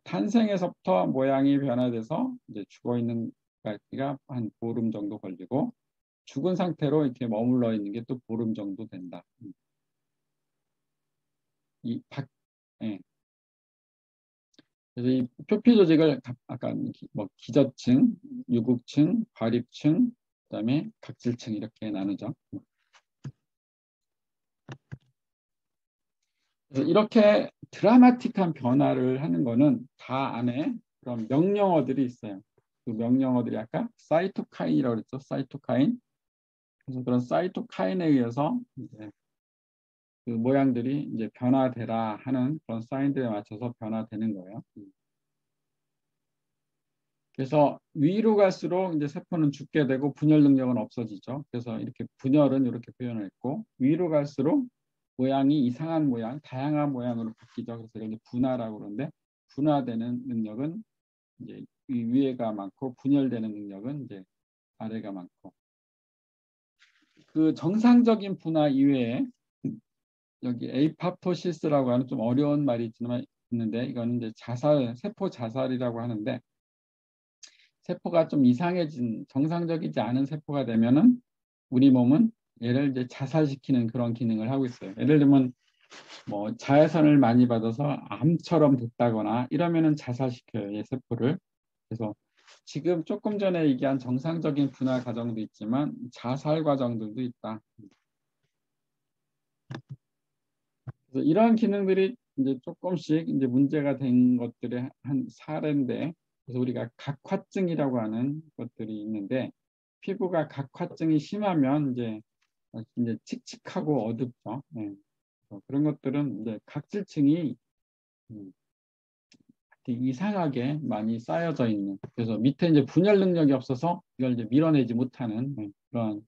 탄생에서부터 모양이 변화돼서 이제 죽어 있는 까지가 한 보름 정도 걸리고, 죽은 상태로 이렇게 머물러 있는 게 또 보름 정도 된다. 예. 그래서 이 표피 조직을 아까 뭐 기저층, 유국층, 과립층, 그다음에 각질층 이렇게 나누죠. 그래서 이렇게 드라마틱한 변화를 하는 거는 다 안에 그런 명령어들이 있어요. 그 명령어들이 아까 사이토카인이라고 그랬죠. 사이토카인. 그래서 그런 사이토카인에 의해서 이제 그 모양들이 이제 변화되라 하는 그런 사인들에 맞춰서 변화되는 거예요. 그래서 위로 갈수록 이제 세포는 죽게 되고 분열 능력은 없어지죠. 그래서 이렇게 분열은 이렇게 표현을 했고, 위로 갈수록 모양이 이상한 모양, 다양한 모양으로 바뀌죠. 그래서 이게 분화라고 그러는데, 분화되는 능력은 이제 위에가 많고 분열되는 능력은 이제 아래가 많고, 그 정상적인 분화 이외에 여기 에이팝토시스라고 하는 좀 어려운 말이 있는데, 이거는 이제 세포 자살이라고 하는데, 세포가 좀 이상해진 정상적이지 않은 세포가 되면은 우리 몸은 얘를 이제 자살시키는 그런 기능을 하고 있어요. 예를 들면 뭐 자외선을 많이 받아서 암처럼 됐다거나 이러면은 자살시켜요, 이 세포를. 그래서 지금 조금 전에 얘기한 정상적인 분화 과정도 있지만 자살 과정들도 있다. 그래서 이러한 기능들이 이제 조금씩 이제 문제가 된 것들의 한 사례인데, 그래서 우리가 각화증이라고 하는 것들이 있는데, 피부가 각화증이 심하면 이제 칙칙하고 어둡죠. 네. 그런 것들은 이제 각질층이 이상하게 많이 쌓여져 있는, 그래서 밑에 이제 분열 능력이 없어서 이걸 이제 밀어내지 못하는 그런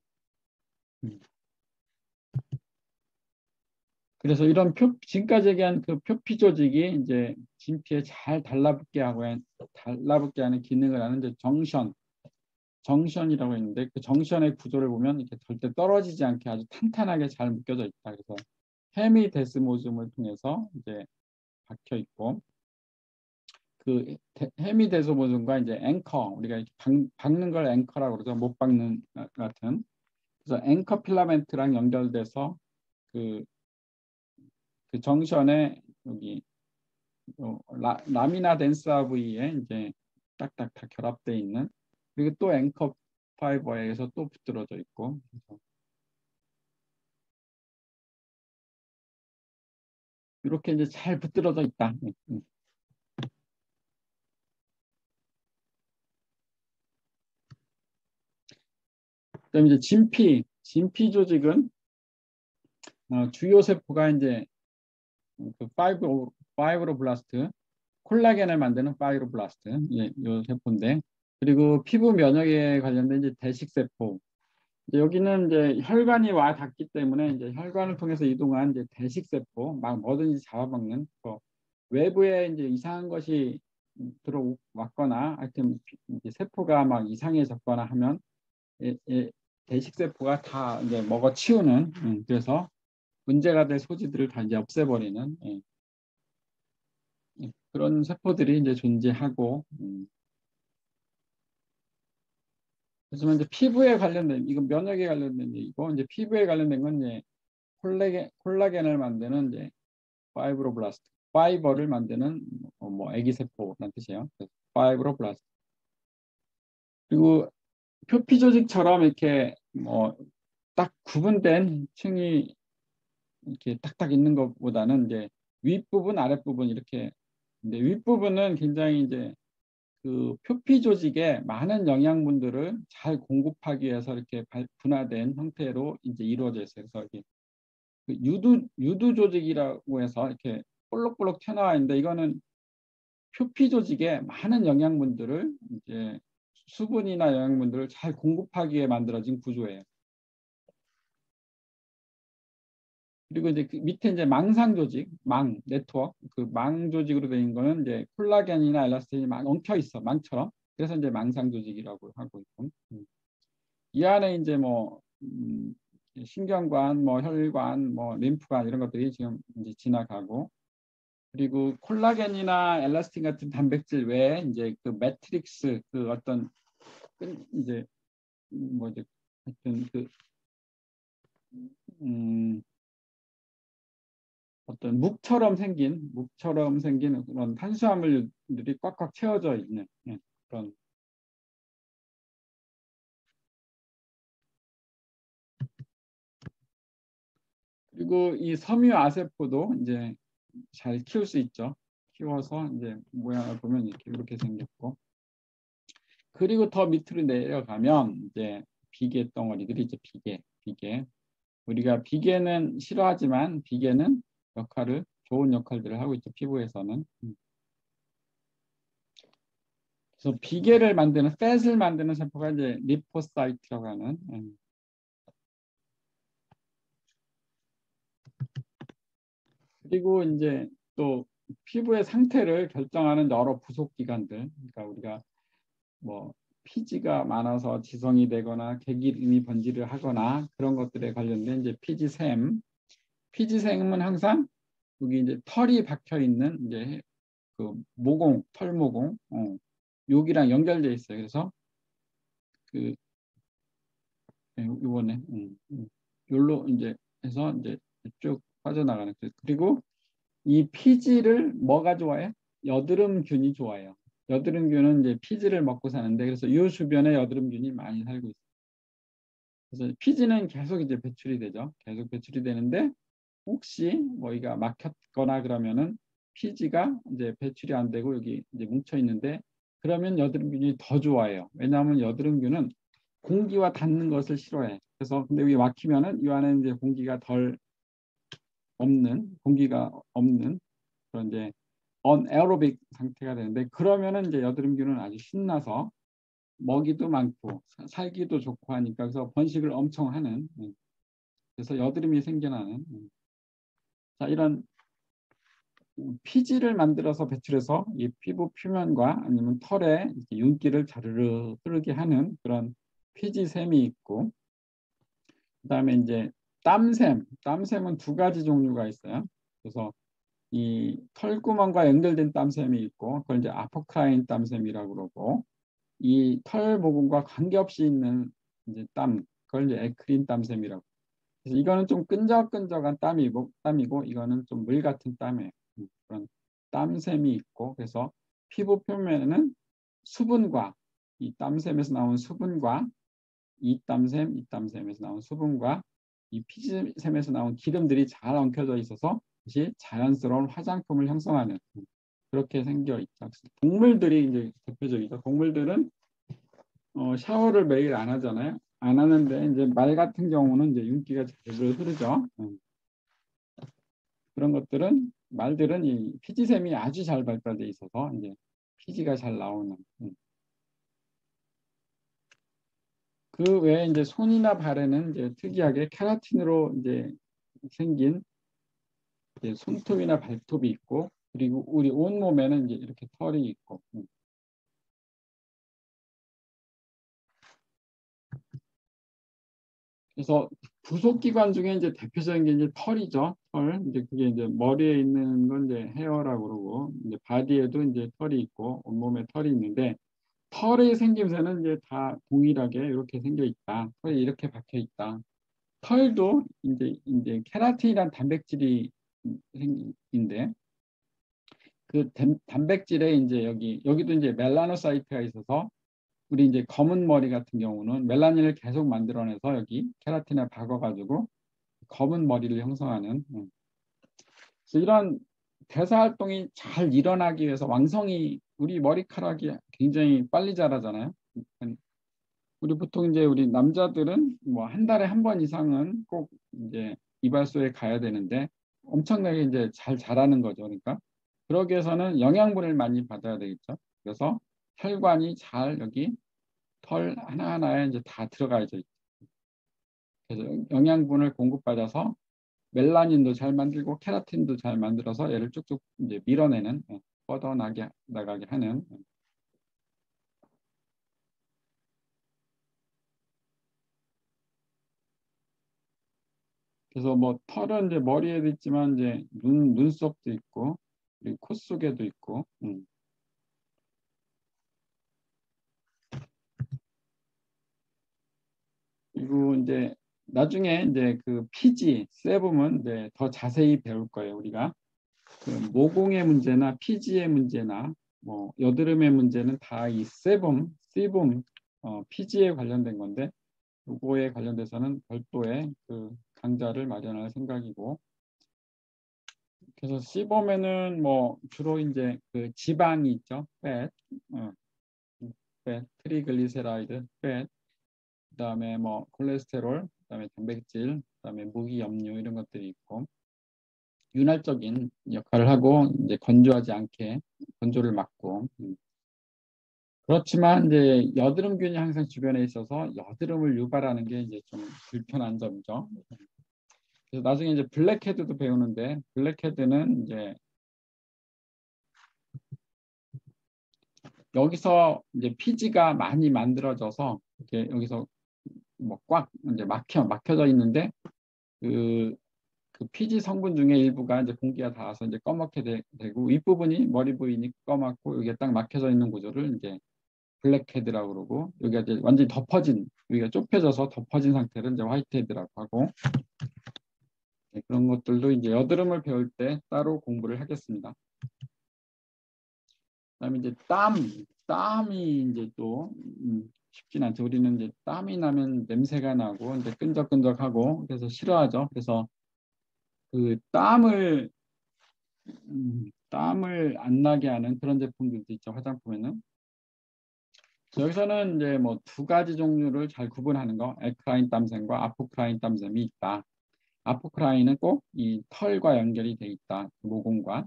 그래서 이런 지금까지 얘기한 그 표피 조직이 이제 진피에 잘 달라붙게 하는 기능을 하는 이제 정션이라고 있는데 그 정션의 구조를 보면 이렇게 절대 떨어지지 않게 아주 탄탄하게 잘 묶여져 있다. 그래서 헤미데스모즘을 통해서 이제 박혀 있고 그 헤미데스모즘과 이제 앵커 우리가 이렇게 박는 걸 앵커라고 그러죠. 못 박는 같은. 그래서 앵커 필라멘트랑 연결돼서 그, 그 정션에 여기 라미나 덴스아 부위에 이제 딱딱 다 결합되어 있는 그리고 또 앵커 파이버에서 또 붙들어져 있고 그래서 이렇게 이제 잘 붙들어져 있다. 그다음에 이제 진피 조직은 주요 세포가 이제 그 파이브로블라스트, 콜라겐을 만드는 파이브로블라스트, 예, 요 세포인데 그리고 피부 면역에 관련된 이제 대식세포. 이제 여기는 이제 혈관이 와 닿기 때문에 이제 혈관을 통해서 이동한 이제 대식세포, 막 뭐든지 잡아먹는 외부에 이제 이상한 것이 들어왔거나 하여튼 이제 세포가 막 이상해졌거나 하면 대식세포가 다 이제 먹어치우는 그래서 문제가 될 소지들을 다 이제 없애버리는 그런 세포들이 이제 존재하고 그렇지만 이제 피부에 관련된 이건 면역에 관련된 이거 이제 피부에 관련된 건 이제 콜라겐을 만드는 이제 파이브로블라스트 파이버를 만드는 뭐 애기세포라는 뜻이에요. 파이브로블라스트 그리고 표피 조직처럼 이렇게 뭐 딱 구분된 층이 이렇게 딱딱 있는 것보다는 이제 윗부분, 아랫부분 이렇게 근데 윗부분은 굉장히 이제 그 표피 조직에 많은 영양분들을 잘 공급하기 위해서 이렇게 분화된 형태로 이제 이루어져 있어요. 그래서 이게 그 유두 조직이라고 해서 이렇게 볼록볼록 튀어나와 있는데 이거는 표피 조직에 많은 영양분들을 이제 수분이나 영양분들을 잘 공급하기 위해 만들어진 구조예요. 그리고 이제 그 밑에 이제 망상 조직, 네트워크, 그 망 조직으로 되어 있는 거는 이제 콜라겐이나 엘라스틴이 막 엉켜 있어, 망처럼. 그래서 이제 망상 조직이라고 하고 있고. 이 안에 이제 뭐 신경관, 뭐 혈관, 뭐 림프관 이런 것들이 지금 이제 지나가고 그리고 콜라겐이나 엘라스틴 같은 단백질 외에 이제 그 매트릭스 그 어떤 이제 뭐지 하여튼 그 음, 어떤 묵처럼 생긴 그런 탄수화물들이 꽉꽉 채워져 있는 그런 그리고 이 섬유 아세포도 이제 잘 키울 수 있죠. 키워서 이제 모양을 보면 이렇게 생겼고 그리고 더 밑으로 내려가면 이제 비계 덩어리들이 이제 비계 우리가 비계는 싫어하지만 비계는 좋은 역할들을 하고 있죠. 피부에서는. 그래서 비계를 만드는 팻을 만드는 세포가 이제 리포사이트라고 하는 그리고 이제 또 피부의 상태를 결정하는 여러 부속 기관들 그러니까 우리가 뭐 피지가 많아서 지성이 되거나 개기름이 번지를 하거나 그런 것들에 관련된 이제 피지샘은 항상 여기 이제 털이 박혀 있는 이제 그 털모공 여기랑 연결돼 있어요. 그래서 그 이번에 요로 이제 해서 이제 쭉 빠져나가는 그리고 이 피지를 뭐가 좋아해? 여드름균이 좋아해요. 여드름균은 이제 피지를 먹고 사는데 그래서 이 주변에 여드름균이 많이 살고 있어요. 그래서 피지는 계속 이제 배출이 되죠. 계속 배출이 되는데 혹시 뭐가 막혔거나 그러면은 피지가 이제 배출이 안 되고 여기 이제 뭉쳐 있는데 그러면 여드름균이 더 좋아해요. 왜냐하면 여드름균은 공기와 닿는 것을 싫어해. 그래서 근데 여기 막히면은 이 안에 이제 공기가 없는 그런 이제 언에어로빅 상태가 되는데 그러면은 이제 여드름균은 아주 신나서 먹이도 많고 살기도 좋고 하니까 그래서 번식을 엄청 하는 그래서 여드름이 생겨나는 자, 이런 피지를 만들어서 배출해서 이 피부 표면과 아니면 털에 윤기를 자르르 흐르게 하는 그런 피지샘이 있고, 그다음에 이제 땀샘은 두 가지 종류가 있어요. 그래서 이 털구멍과 연결된 땀샘이 있고, 그걸 이제 아포크라인 땀샘이라고 그러고, 이 털 모공과 관계없이 있는 이제 그걸 이제 에크린 땀샘이라고. 그래서 이거는 좀 끈적끈적한 땀이고, 이거는 좀 물 같은 땀이에요. 그런 땀샘이 있고, 그래서 피부 표면에는 수분과 이 땀샘에서 나온 수분과 이 땀샘에서 나온 수분과 이 피지샘에서 나온 기름들이 잘 엉켜져 있어서 이것이 자연스러운 화장품을 형성하는 그렇게 생겨 있죠. 동물들이 이제 대표적이죠. 동물들은 샤워를 매일 안 하잖아요. 안 하는데 이제 말 같은 경우는 이제 윤기가 제대로 흐르죠. 그런 것들은 말들은 이 피지샘이 아주 잘 발달돼 있어서 이제 피지가 잘 나오는. 그 외에 이제 손이나 발에는 이제 특이하게 케라틴으로 이제 생긴 이제 손톱이나 발톱이 있고, 그리고 우리 온 몸에는 이제 이렇게 털이 있고. 그래서 부속기관 중에 이제 대표적인 게 이제 털이죠. 털. 이제 그게 이제 머리에 있는 건 이제 헤어라고 그러고, 이제 바디에도 이제 털이 있고, 온몸에 털이 있는데, 털의 생김새는 이제 다 동일하게 이렇게 생겨 있다. 털이 이렇게 박혀 있다. 털도 이제 케라틴이란 단백질이 생긴데, 그 단백질에 이제 여기도 이제 멜라노사이트가 있어서, 우리 이제 검은 머리 같은 경우는 멜라닌을 계속 만들어내서 여기 케라틴에 박아가지고 검은 머리를 형성하는. 그래서 이런 대사 활동이 잘 일어나기 위해서 우리 머리카락이 굉장히 빨리 자라잖아요. 우리 보통 이제 우리 남자들은 뭐 한 달에 한 번 이상은 꼭 이제 이발소에 가야 되는데 엄청나게 이제 잘 자라는 거죠. 그러니까 그러기 위해서는 영양분을 많이 받아야 되겠죠. 그래서 혈관이 잘 여기 털 하나하나에 이제 다 들어가야죠. 그래서 영양분을 공급받아서 멜라닌도 잘 만들고 케라틴도 잘 만들어서 얘를 쭉쭉 이제 밀어내는, 나가게 하는. 그래서 뭐 털은 이제 머리에도 있지만 이제 눈썹도 있고, 그리고 코 속에도 있고. 그리고 이제 나중에 이제 그 피지, 세범은 이제 더 자세히 배울 거예요. 우리가 그 모공의 문제나 피지의 문제나 뭐 여드름의 문제는 다 이 세범, 피지에 관련된 건데, 요거에 관련돼서는 별도의 그 강좌를 마련할 생각이고, 그래서 시범에는 뭐 주로 이제 그 지방이 있죠. 어, 트리글리세라이드, 그다음에 뭐 콜레스테롤, 그다음에 단백질, 그다음에 무기염류 이런 것들이 있고, 윤활적인 역할을 하고 이제 건조를 막고. 그렇지만 이제 여드름균이 항상 주변에 있어서 여드름을 유발하는 게 이제 좀 불편한 점이죠. 그래서 나중에 이제 블랙헤드도 배우는데, 블랙헤드는 이제 여기서 이제 피지가 많이 만들어져서 이렇게 여기서 뭐 꽉 이제 막혀져 있는데, 그, 그 피지 성분 중에 일부가 이제 공기가 닿아서 이제 검게 되고, 윗부분이 머리 부분이 검고 여기에 딱 막혀져 있는 구조를 이제 블랙헤드라고 그러고, 여기가 이제 완전히 여기가 좁혀져서 덮어진 상태를 이제 화이트헤드라고 하고. 네, 그런 것들도 이제 여드름을 배울 때 따로 공부를 하겠습니다. 그다음에 이제 땀이 이제 또 쉽진 않죠. 우리는 이제 땀이 나면 냄새가 나고 이제 끈적끈적하고 그래서 싫어하죠. 그래서 그 땀을 안 나게 하는 그런 제품들도 있죠. 화장품에는. 여기서는 이제 뭐 두 가지 종류를 잘 구분하는 거, 에크라인 땀샘과 아포크라인 땀샘이 있다. 아포크라인은 꼭 이 털과 연결이 돼 있다. 모공과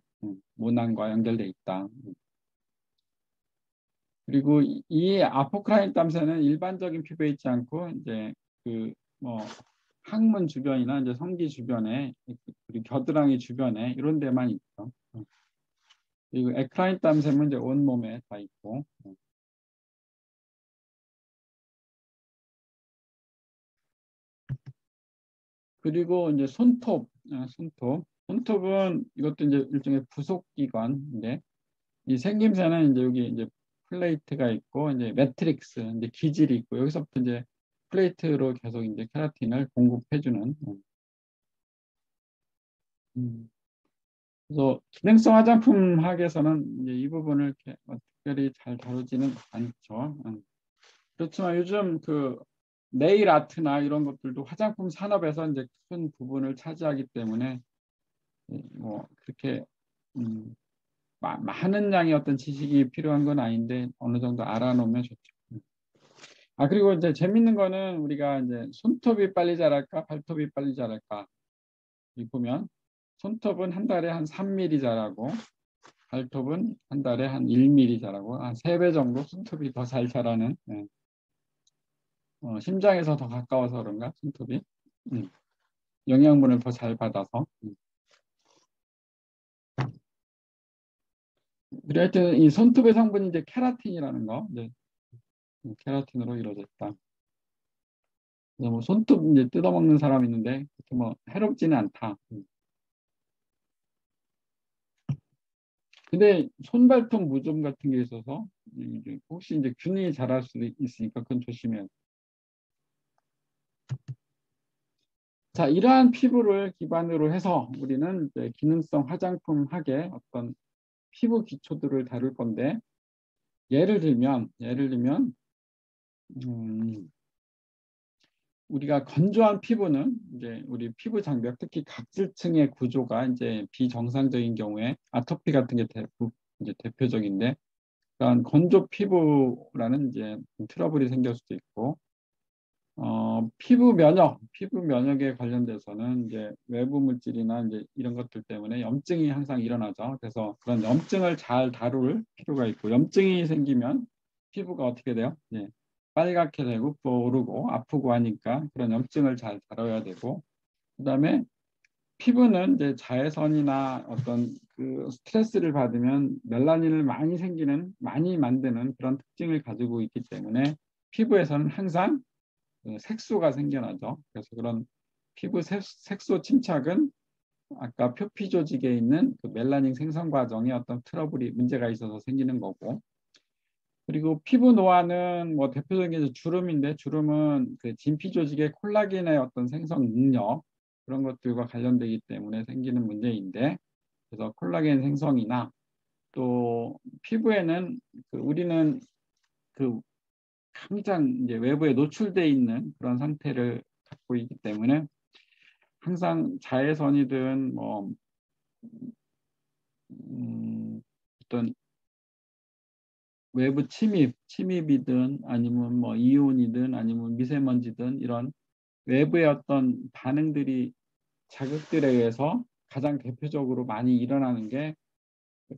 모낭과 연결돼 있다. 그리고 이 아포크라인 땀새는 일반적인 피부에 있지 않고 이제 그 뭐 항문 주변이나 이제 성기 주변에 그리고 겨드랑이 주변에 이런 데만 있죠. 그리고 에크라인 땀샘은 이제 온 몸에 다 있고. 그리고 이제 손톱은 이것도 이제 일종의 부속기관인데 이 생김새는 이제 여기 이제 플레이트가 있고 이제 매트릭스 이제 기질이 있고 여기서부터 이제 플레이트로 계속 이제 케라틴을 공급해주는. 음. 그래서 기능성 화장품 학에서는 이제 이 부분을 이렇게 특별히 잘 다루지는 않죠. 그렇지만 요즘 그 네일 아트나 이런 것들도 화장품 산업에서 이제 큰 부분을 차지하기 때문에 뭐 그렇게 많은 양의 어떤 지식이 필요한 건 아닌데 어느 정도 알아놓으면 좋죠. 그리고 이제 재밌는 거는 우리가 이제 손톱이 빨리 자랄까 발톱이 빨리 자랄까 이 보면 손톱은 한 달에 한 3mm 자라고 발톱은 한 달에 한 1mm 자라고 한 3배 정도 손톱이 더 잘 자라는. 심장에서 더 가까워서 그런가 손톱이 영양분을 더 잘 받아서. 그래 하여튼 이 손톱의 성분이 이제 케라틴이라는 거 이제 케라틴으로 이루어졌다. 그래서 뭐 손톱 이제 뜯어먹는 사람 있는데 그렇게 뭐 해롭지는 않다. 근데 손발톱 무좀 같은 게 있어서 이제 혹시 이제 균이 자랄 수도 있으니까 그건 조심해야 돼. 자, 이러한 피부를 기반으로 해서 우리는 이제 기능성 화장품 학의 어떤 피부 기초들을 다룰 건데 예를 들면 우리가 건조한 피부는 이제 우리 피부 장벽 특히 각질층의 구조가 이제 비정상적인 경우에 아토피 같은 게 이제 대표적인데 그런 건조 피부라는 이제 트러블이 생길 수도 있고 피부 면역에 관련돼서는 이제 외부 물질이나 이제 이런 것들 때문에 염증이 항상 일어나죠. 그래서 그런 염증을 잘 다룰 필요가 있고 염증이 생기면 피부가 어떻게 돼요? 예, 빨갛게 되고 부어오르고 아프고 하니까 그런 염증을 잘 다뤄야 되고 그다음에 피부는 이제 자외선이나 어떤 그 스트레스를 받으면 멜라닌을 많이 만드는 그런 특징을 가지고 있기 때문에 피부에서는 항상 그 색소가 생겨나죠. 그래서 그런 피부 색소 침착은 아까 표피 조직에 있는 그 멜라닌 생성 과정에 어떤 트러블이 문제가 있어서 생기는 거고 그리고 피부 노화는 뭐 대표적인 게 주름인데 주름은 그 진피 조직의 콜라겐의 어떤 생성 능력 그런 것들과 관련되기 때문에 생기는 문제인데 그래서 콜라겐 생성이나 또 피부에는 우리는 그 항상 이제 외부에 노출돼 있는 그런 상태를 갖고 있기 때문에 항상 자외선이든 뭐 어떤 외부 침입이든 아니면 뭐 이온이든 아니면 미세먼지든 이런 외부의 어떤 반응들이 자극들에 의해서 가장 대표적으로 많이 일어나는 게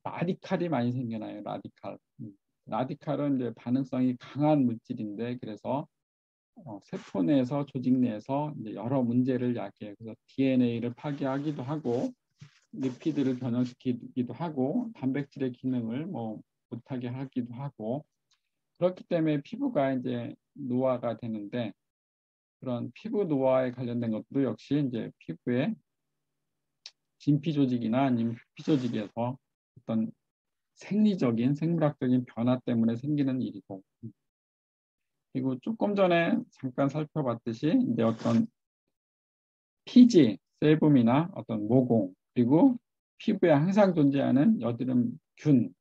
라디칼이 많이 생겨나요. 라디칼. 라디칼은 이제 반응성이 강한 물질인데 그래서 세포 내에서 조직 내에서 이제 여러 문제를 야기해요. 그래서 DNA를 파괴하기도 하고 리피드를 변형시키기도 하고 단백질의 기능을 뭐 못하게 하기도 하고 그렇기 때문에 피부가 이제 노화가 되는데 그런 피부 노화에 관련된 것도 역시 이제 피부의 진피 조직이나 아니면 표피 조직에서 어떤 생리적인 생물학적인 변화 때문에 생기는 일이고 그리고 조금 전에 잠깐 살펴봤듯이 이제 어떤 피지, 세붐이나 어떤 모공 그리고 피부에 항상 존재하는 여드름균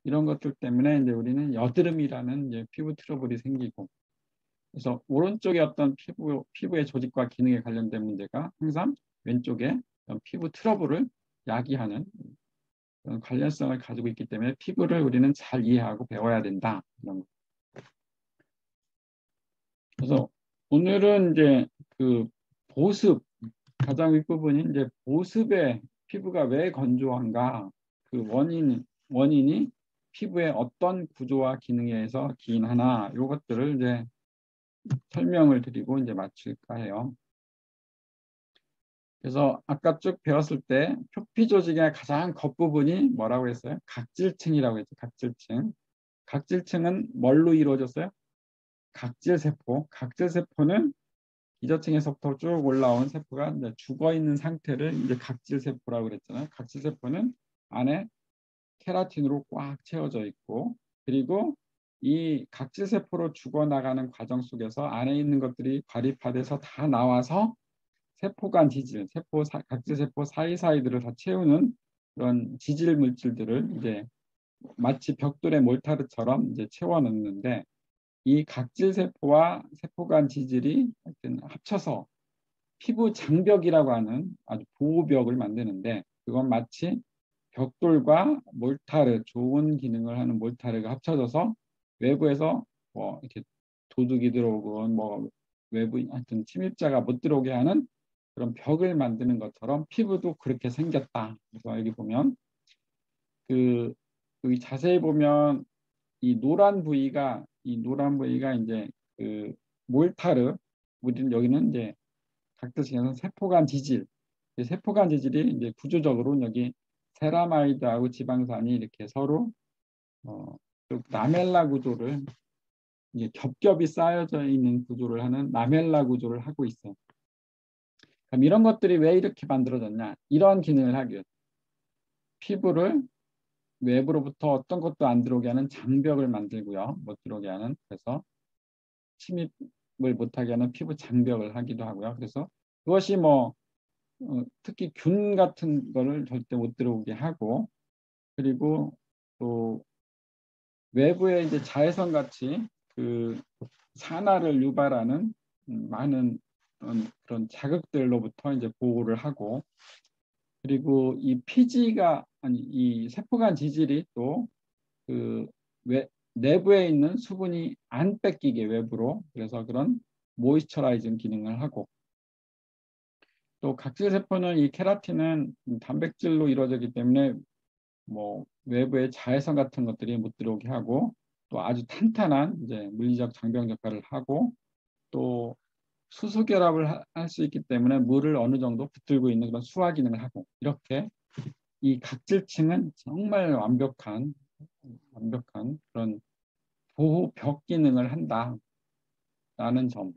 이런 것들 때문에 이제 우리는 여드름이라는 이제 피부 트러블이 생기고 그래서 오른쪽에 어떤 피부의 조직과 기능에 관련된 문제가 항상 왼쪽에 피부 트러블을 야기하는 그런 관련성을 가지고 있기 때문에 피부를 우리는 잘 이해하고 배워야 된다. 이런 거. 그래서 오늘은 이제 그 보습 가장 윗부분이 이제 보습에 피부가 왜 건조한가 그 원인이 피부의 어떤 구조와 기능에 의해서 기인하나 이것들을 이제 설명을 드리고 이제 마칠까 해요. 그래서 아까 쭉 배웠을 때 표피 조직의 가장 겉부분이 뭐라고 했어요? 각질층이라고 했죠. 각질층. 각질층은 뭘로 이루어졌어요? 각질세포. 각질세포는 기저층에서부터 쭉 올라온 세포가 이제 죽어 있는 상태를 이제 각질세포라고 그랬잖아요. 각질세포는 안에 케라틴으로 꽉 채워져 있고, 그리고 이 각질세포로 죽어나가는 과정 속에서 안에 있는 것들이 과립화돼서 다 나와서 세포간 지질, 각질세포 사이사이들을 다 채우는 그런 지질 물질들을 이제 마치 벽돌의 몰타르처럼 이제 채워 넣는데, 이 각질세포와 세포간 지질이 하여튼 합쳐서 피부 장벽이라고 하는 아주 보호벽을 만드는데, 그건 마치 벽돌과 몰타르, 좋은 기능을 하는 몰타르가 합쳐져서 외부에서 뭐 이렇게 도둑이 들어오건 뭐 외부 하여튼 침입자가 못 들어오게 하는 그런 벽을 만드는 것처럼 피부도 그렇게 생겼다. 그래서 여기 보면 그 여기 자세히 보면 이 노란 부위가 이제 그 몰타르, 우리는 여기는 이제 각도층에서 세포간 지질, 세포간 지질이 이제 구조적으로 여기 세라마이드하고 지방산이 이렇게 서로 라멜라 구조를 이제 겹겹이 쌓여져 있는 구조를 하는 라멜라 구조를 하고 있어요. 그럼 이런 것들이 왜 이렇게 만들어졌냐? 이런 기능을 하기 위해서 피부를 외부로부터 어떤 것도 안 들어오게 하는 장벽을 만들고요. 못 들어오게 하는, 그래서 침입을 못하게 하는 피부 장벽을 하기도 하고요. 그래서 그것이 뭐 특히 균 같은 거를 절대 못 들어오게 하고, 그리고 또 외부에 이제 자외선 같이 그 산화를 유발하는 많은 그런 자극들로부터 이제 보호를 하고, 그리고 이 피지가 아니 이 세포간 지질이 또 그 내부에 있는 수분이 안 뺏기게 외부로, 그래서 그런 모이스처라이징 기능을 하고, 또 각질세포는 이 케라틴은 단백질로 이루어지기 때문에 뭐 외부의 자외선 같은 것들이 못 들어오게 하고, 또 아주 탄탄한 이제 물리적 장벽 역할을 하고, 또 수소 결합을 할 수 있기 때문에 물을 어느 정도 붙들고 있는 그런 수화 기능을 하고, 이렇게 이 각질층은 정말 완벽한 그런 보호 벽 기능을 한다라는 점.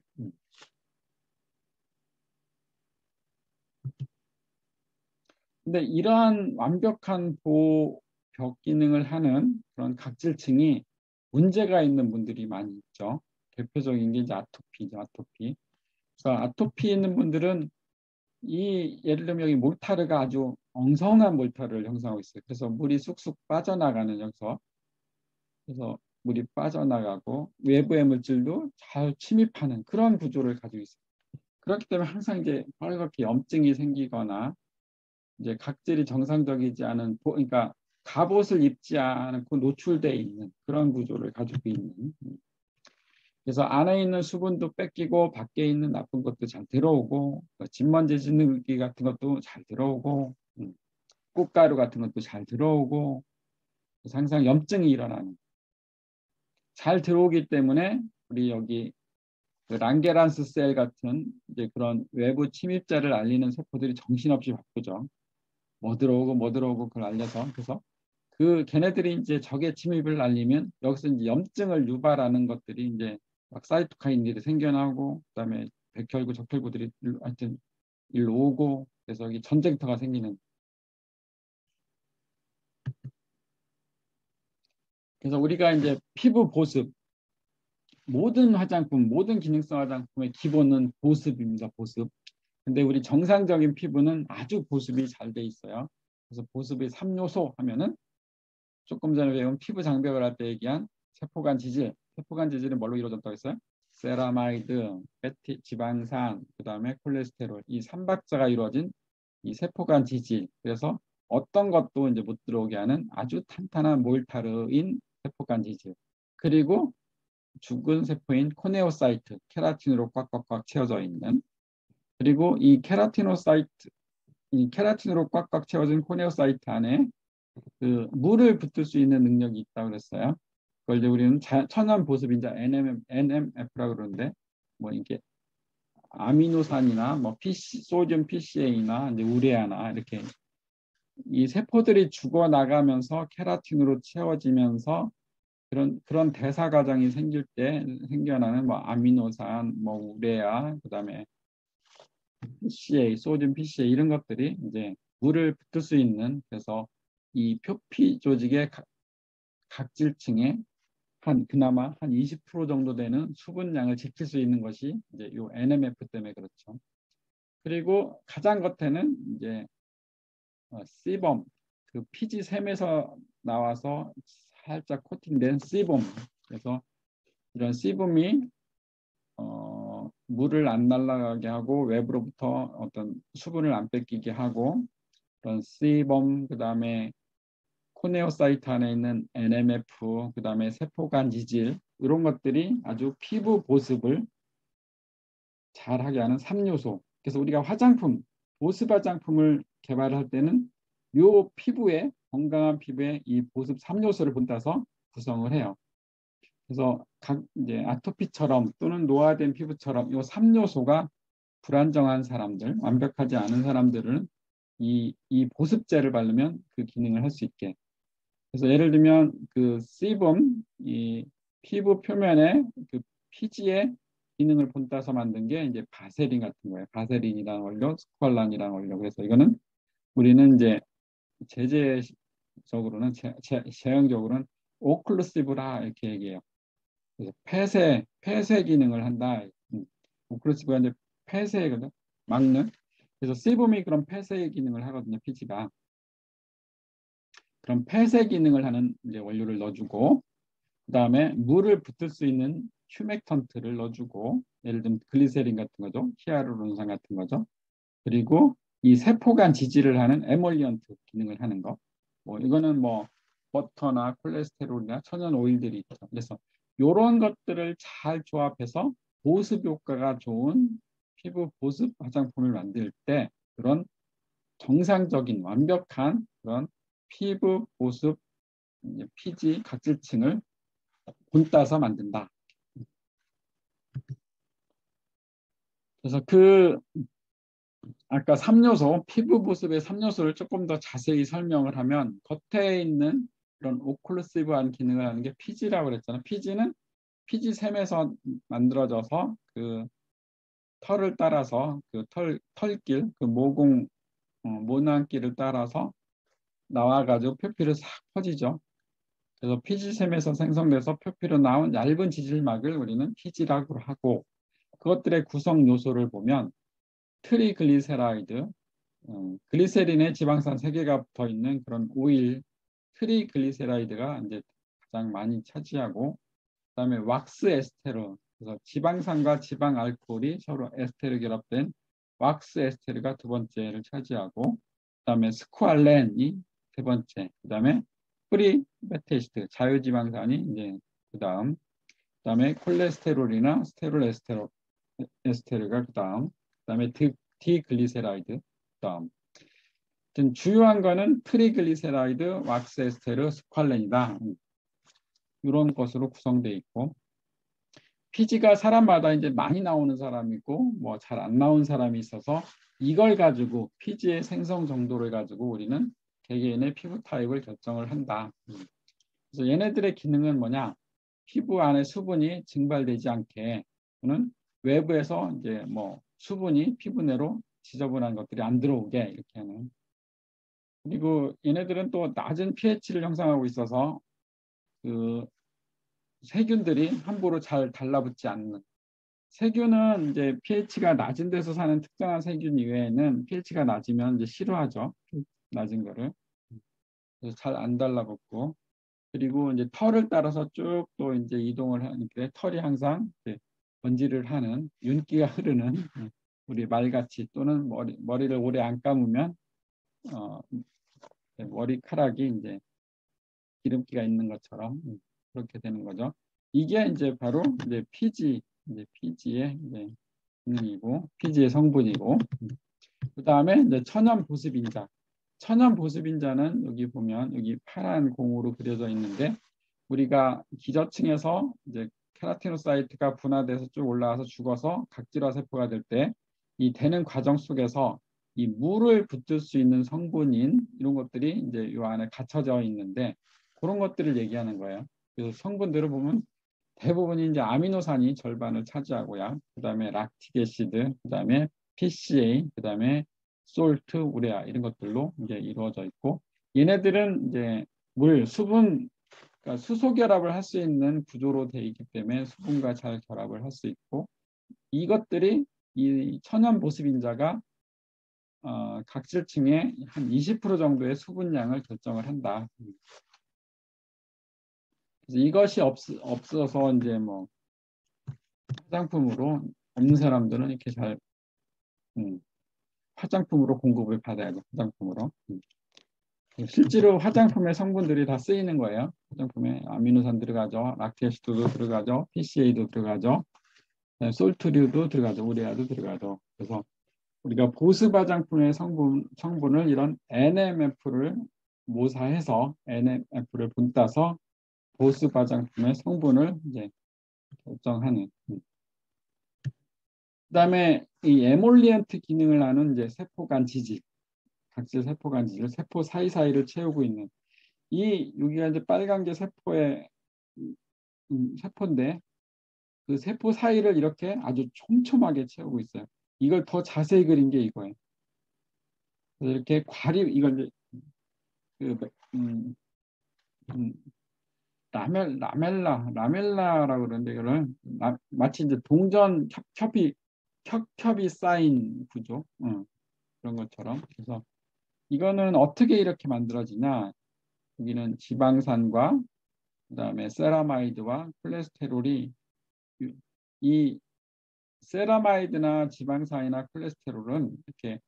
근데 이러한 완벽한 보호 벽 기능을 하는 그런 각질층이 문제가 있는 분들이 많이 있죠. 대표적인 게 이제 아토피죠, 아토피. 그래서 아토피 있는 분들은 예를 들면 여기 몰타르가 아주 엉성한 몰타르를 형성하고 있어요. 그래서 물이 쑥쑥 빠져나가는 녀석. 그래서 물이 빠져나가고 외부의 물질도 잘 침입하는 그런 구조를 가지고 있어요. 그렇기 때문에 항상 이제 빨갛게 염증이 생기거나 이제 각질이 정상적이지 않은 그러니까 갑옷을 입지 않고 노출되어 있는 그런 구조를 가지고 있는. 그래서 안에 있는 수분도 뺏기고 밖에 있는 나쁜 것도 잘 들어오고, 진먼지 진흙기 같은 것도 잘 들어오고, 꽃가루 같은 것도 잘 들어오고, 그래서 항상 염증이 일어나는. 잘 들어오기 때문에 우리 여기 그 랑게란스 셀 같은 이제 그런 외부 침입자를 알리는 세포들이 정신없이 바쁘죠. 뭐 들어오고 뭐 들어오고 그걸 알려서. 그래서 그 걔네들이 이제 적의 침입을 알리면 여기서 이제 염증을 유발하는 것들이 이제 막 사이토카인들이 생겨나고, 그다음에 백혈구 적혈구들이 하여튼 일로 오고, 그래서 여기 전쟁터가 생기는. 그래서 우리가 이제 피부 보습, 모든 화장품, 모든 기능성 화장품의 기본은 보습입니다. 보습. 근데 우리 정상적인 피부는 아주 보습이 잘 돼 있어요. 그래서 보습의 3요소 하면은 조금 전에 배운 피부 장벽을 할 때 얘기한 세포간 지질. 세포간 지질은 뭘로 이루어졌다고 했어요? 세라마이드, 패티, 지방산, 그다음에 콜레스테롤, 이 삼박자가 이루어진 이 세포간 지질. 그래서 어떤 것도 이제 못 들어오게 하는 아주 탄탄한 몰타르인 세포간 지질. 그리고 죽은 세포인 코네오사이트, 케라틴으로 꽉꽉꽉 채워져 있는. 그리고 이 케라틴으로 꽉꽉 채워진 코네오사이트 안에 그 물을 붙을 수 있는 능력이 있다고 그랬어요. 그걸 이제 우리는 천연 보습인자 NMF라고 그러는데, 뭐 이게 아미노산이나 뭐 소듐 PCA나 이제 우레아나 이렇게 이 세포들이 죽어 나가면서 케라틴으로 채워지면서 그런 대사 과정이 생길 때 생겨나는 뭐 아미노산, 뭐 우레아, 그다음에 PCA, 소듐 PCA 이런 것들이 이제 물을 붙을 수 있는, 그래서 이 표피 조직의 각질층에 그나마 한 20% 정도 되는 수분량을 지킬 수 있는 것이 이제 요 NMF 때문에 그렇죠. 그리고 가장 겉에는 이제 시범, 그 피지샘에서 나와서 살짝 코팅된 시범. 그래서 이런 시범이 물을 안 날아가게 하고 외부로부터 어떤 수분을 안 뺏기게 하고, 그런 시범, 그 다음에 코네오사이트 안에 있는 NMF, 그 다음에 세포간 이질, 이런 것들이 아주 피부 보습을 잘하게 하는 3요소. 그래서 우리가 화장품, 보습 화장품을 개발할 때는 요 피부에, 건강한 피부에 이 보습 3요소를 본따서 구성을 해요. 그래서 이제 아토피처럼 또는 노화된 피부처럼 요 3요소가 불안정한 사람들, 완벽하지 않은 사람들은 이 보습제를 바르면 그 기능을 할 수 있게. 그래서 예를 들면 그 시범, 이 피부 표면에 그 피지의 기능을 본따서 만든 게 이제 바세린 같은 거예요. 바세린이라는 원료, 스퀄란이라는 원료. 그래서 이거는 우리는 이제 제재적으로는 제형적으로는 오클루시브라 이렇게 얘기해요. 그래서 폐쇄 기능을 한다. 오클루시브가 이제 폐쇄거든, 막는. 그래서 시범이 그런 폐쇄 기능을 하거든요, 피지가. 그런 폐쇄 기능을 하는 이제 원료를 넣어주고, 그 다음에 물을 붙을 수 있는 휴맥턴트를 넣어주고, 예를 들면 글리세린 같은 거죠, 히아루론산 같은 거죠. 그리고 이 세포간 지지를 하는 에몰리언트 기능을 하는 거. 뭐 이거는 뭐 버터나 콜레스테롤이나 천연 오일들이 있죠. 그래서 이런 것들을 잘 조합해서 보습 효과가 좋은 피부 보습 화장품을 만들 때 그런 정상적인 완벽한 그런 피부 보습 피지 각질층을 본따서 만든다. 그래서 아까 3요소, 피부 보습의 3요소를 조금 더 자세히 설명을 하면, 겉에 있는 그런 오클루시브한 기능을 하는 게 피지라고 그랬잖아요. 피지는 피지샘에서 만들어져서 그 털을 따라서 그 털길, 그 모낭길을 따라서 나와가지고 표피를 싹 퍼지죠. 그래서 피지샘에서 생성돼서 표피로 나온 얇은 지질막을 우리는 피지라고 하고, 그것들의 구성 요소를 보면 트리글리세라이드, 글리세린에 지방산 3개가 붙어 있는 그런 오일 트리글리세라이드가 이제 가장 많이 차지하고, 그다음에 왁스 에스테르, 그래서 지방산과 지방 알코올이 서로 에스테르 결합된 왁스 에스테르가 두 번째를 차지하고, 그다음에 스쿠알렌이 세 번째, 그다음에 프리 메테이스트 자유지방산이 이제 그다음에 콜레스테롤이나 스테롤 에스테르가 그다음에 디글리세라이드 그다음. 주요한 거는 트리글리세라이드, 왁스 에스테르, 스퀄렌이다. 이런 것으로 구성되어 있고, 피지가 사람마다 이제 많이 나오는 사람이 있고 뭐 잘 안 나오는 사람이 있어서 이걸 가지고 피지의 생성 정도를 가지고 우리는 개개인의 피부 타입을 결정을 한다. 그래서 얘네들의 기능은 뭐냐? 피부 안에 수분이 증발되지 않게, 또는 외부에서 이제 뭐 수분이 피부 내로 지저분한 것들이 안 들어오게 이렇게 하는. 그리고 얘네들은 또 낮은 pH를 형성하고 있어서 그 세균들이 함부로 잘 달라붙지 않는. 세균은 이제 pH가 낮은 데서 사는 특정한 세균 이외에는 pH가 낮으면 이제 싫어하죠. 낮은 거를. 그래서 잘 안 달라붙고, 그리고 이제 털을 따라서 쭉 또 이제 이동을 하니까 털이 항상 번지를 하는, 윤기가 흐르는, 우리 말같이, 또는 머리를 오래 안 감으면 머리카락이 이제 기름기가 있는 것처럼 그렇게 되는 거죠. 이게 이제 바로 이제 피지의 이제 기능이고, 피지의 성분이고, 그 다음에 이제 천연 보습인자. 천연 보습인자는 여기 보면 여기 파란 공으로 그려져 있는데, 우리가 기저층에서 이제 케라티노사이트가 분화돼서 쭉 올라와서 죽어서 각질화 세포가 될 때 이 되는 과정 속에서 이 물을 붙을 수 있는 성분인 이런 것들이 이제 이 안에 갇혀져 있는데 그런 것들을 얘기하는 거예요. 그래서 성분들을 보면 대부분이 이제 아미노산이 절반을 차지하고요. 그다음에 락틱 애시드, 그다음에 PCA, 그다음에 솔트, 우레아 이런 것들로 이제 이루어져 있고 얘네들은 이제 물, 수분, 그러니까 수소 결합을 할 수 있는 구조로 되어 있기 때문에 수분과 잘 결합을 할 수 있고 이것들이 이 천연 보습인자가 각질층의 한 20% 정도의 수분량을 결정을 한다. 그래서 이것이 없어서 이제 뭐 화장품으로 없는 사람들은 이렇게 잘 화장품으로 공급을 받아야죠. 화장품으로. 실제로 화장품의 성분들이 다 쓰이는 거예요. 화장품에 아미노산 들어가죠. 락테시도도 들어가죠. PCA도 들어가죠. 솔트류도 들어가죠. 우레아도 들어가죠. 그래서 우리가 보습 화장품의 성분을 이런 NMF를 모사해서 NMF를 분따서 보습 화장품의 성분을 이제 결정하는. 그다음에 이 에몰리언트 기능을 하는 이제 세포간 지질, 각질 세포간 지질, 세포 사이사이를 채우고 있는 이 여기가 이제 빨간 게 세포의 세포인데 그 세포 사이를 이렇게 아주 촘촘하게 채우고 있어요. 이걸 더 자세히 그린 게 이거예요. 그래서 이렇게 이걸 이제 그 라멜라라고 그러는데 이거를 마치 이제 동전 겹겹이 쌓인 구조 그런 것처럼. 그래서 이거는 어떻게 이렇게 만들어지냐? 여기는 지방산과 그다음에 세라마이드와 콜레스테롤이 이 세라마이드나 지방산이나 콜레스테롤은 이렇게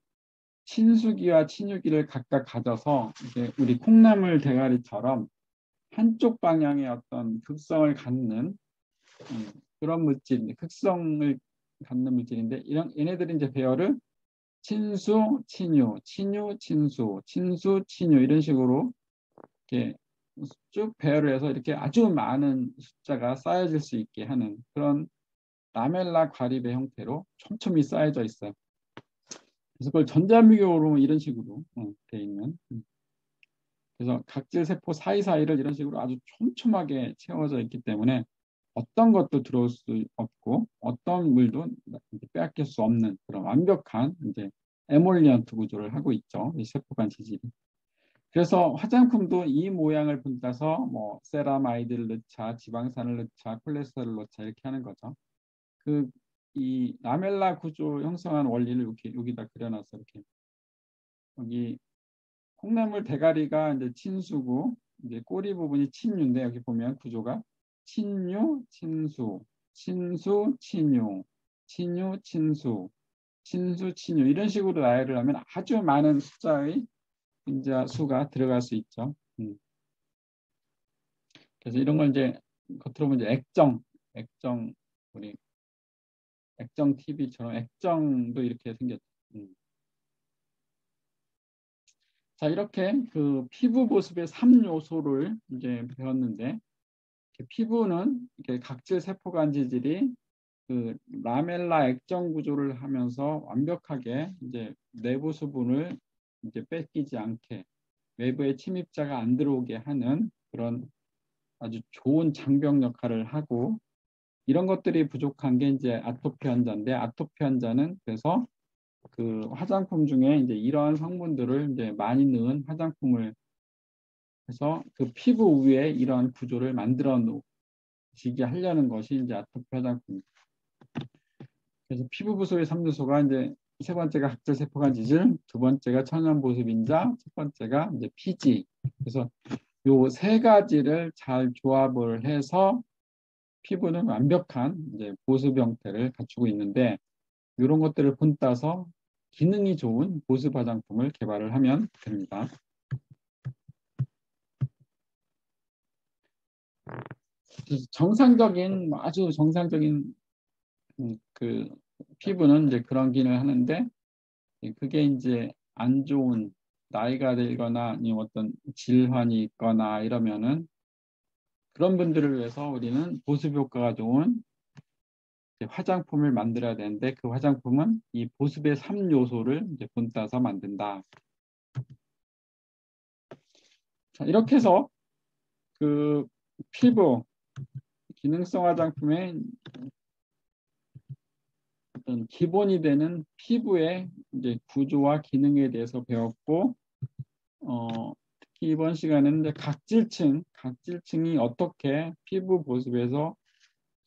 친수기와 친유기를 각각 가져서 이제 우리 콩나물 대가리처럼 한쪽 방향의 어떤 극성을 갖는 그런 물질, 극성을 갖는 물질인데 이런 얘네들이 이제 배열을 친수, 친유, 친유, 친수, 친수, 친유 이런 식으로 이렇게 쭉 배열을 해서 이렇게 아주 많은 숫자가 쌓여질 수 있게 하는 그런 라멜라 과립의 형태로 촘촘히 쌓여져 있어요. 그래서 그걸 전자미교로 이런 식으로 돼 있는. 그래서 각질 세포 사이사이를 이런 식으로 아주 촘촘하게 채워져 있기 때문에 어떤 것도 들어올 수 없고 어떤 물도 빼앗길 수 없는 그런 완벽한 이제 에몰리언트 구조를 하고 있죠. 이 세포간 지질이. 그래서 화장품도 이 모양을 분따서 뭐 세라마이드를 넣자, 지방산을 넣자, 콜레스테롤을 넣자 이렇게 하는 거죠. 그 이 라멜라 구조 형성한 원리를 이렇게 여기다 그려놔서 이렇게 여기 콩나물 대가리가 이제 친수고 이제 꼬리 부분이 친유인데 여기 보면 구조가 친유, 친수, 친수, 친유, 친유, 친수, 친수, 친유 이런 식으로 나열을 하면 아주 많은 숫자의 인자 수가 들어갈 수 있죠. 그래서 이런 걸 이제 겉으로 보면 이제 액정 우리 액정 TV처럼 액정도 이렇게 생겼죠. 자, 이렇게 그 피부 보습의 3요소를 이제 배웠는데 피부는 이렇게 각질 세포간 지질이 그 라멜라 액정 구조를 하면서 완벽하게 이제 내부 수분을 이제 뺏기지 않게 외부의 침입자가 안 들어오게 하는 그런 아주 좋은 장벽 역할을 하고 이런 것들이 부족한 게 이제 아토피 환자인데 아토피 환자는 그래서 그 화장품 중에 이제 이러한 성분들을 이제 많이 넣은 화장품을 해서 그 피부 위에 이러한 구조를 만들어 놓게 하려는 것이 이제 아토피 화장품. 그래서 피부 부속의 3요소가 이제 세 번째가 각질 세포간 지질, 두 번째가 천연 보습인자, 첫 번째가 이제 피지. 그래서 요 세 가지를 잘 조합을 해서 피부는 완벽한 이제 보습 형태를 갖추고 있는데 이런 것들을 본따서 기능이 좋은 보습 화장품을 개발을 하면 됩니다. 정상적인 아주 정상적인 그 피부는 이제 그런 기능을 하는데 그게 이제 안 좋은 나이가 들거나 아니면 어떤 질환이 있거나 이러면은 그런 분들을 위해서 우리는 보습 효과가 좋은 화장품을 만들어야 되는데 그 화장품은 이 보습의 3요소를 이제 본따서 만든다. 자, 이렇게 해서 그 피부 기능성 화장품의 어떤 기본이 되는 피부의 이제 구조와 기능에 대해서 배웠고, 특히 이번 시간에는 이제 각질층이 어떻게 피부 보습에서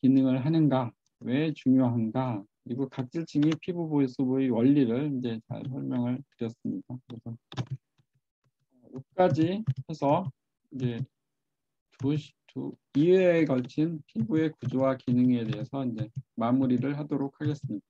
기능을 하는가, 왜 중요한가, 그리고 각질층이 피부 보습의 원리를 이제 잘 설명을 드렸습니다. 그래서 여기까지 해서 이제 2회에 걸친 피부의 구조와 기능에 대해서 이제 마무리를 하도록 하겠습니다.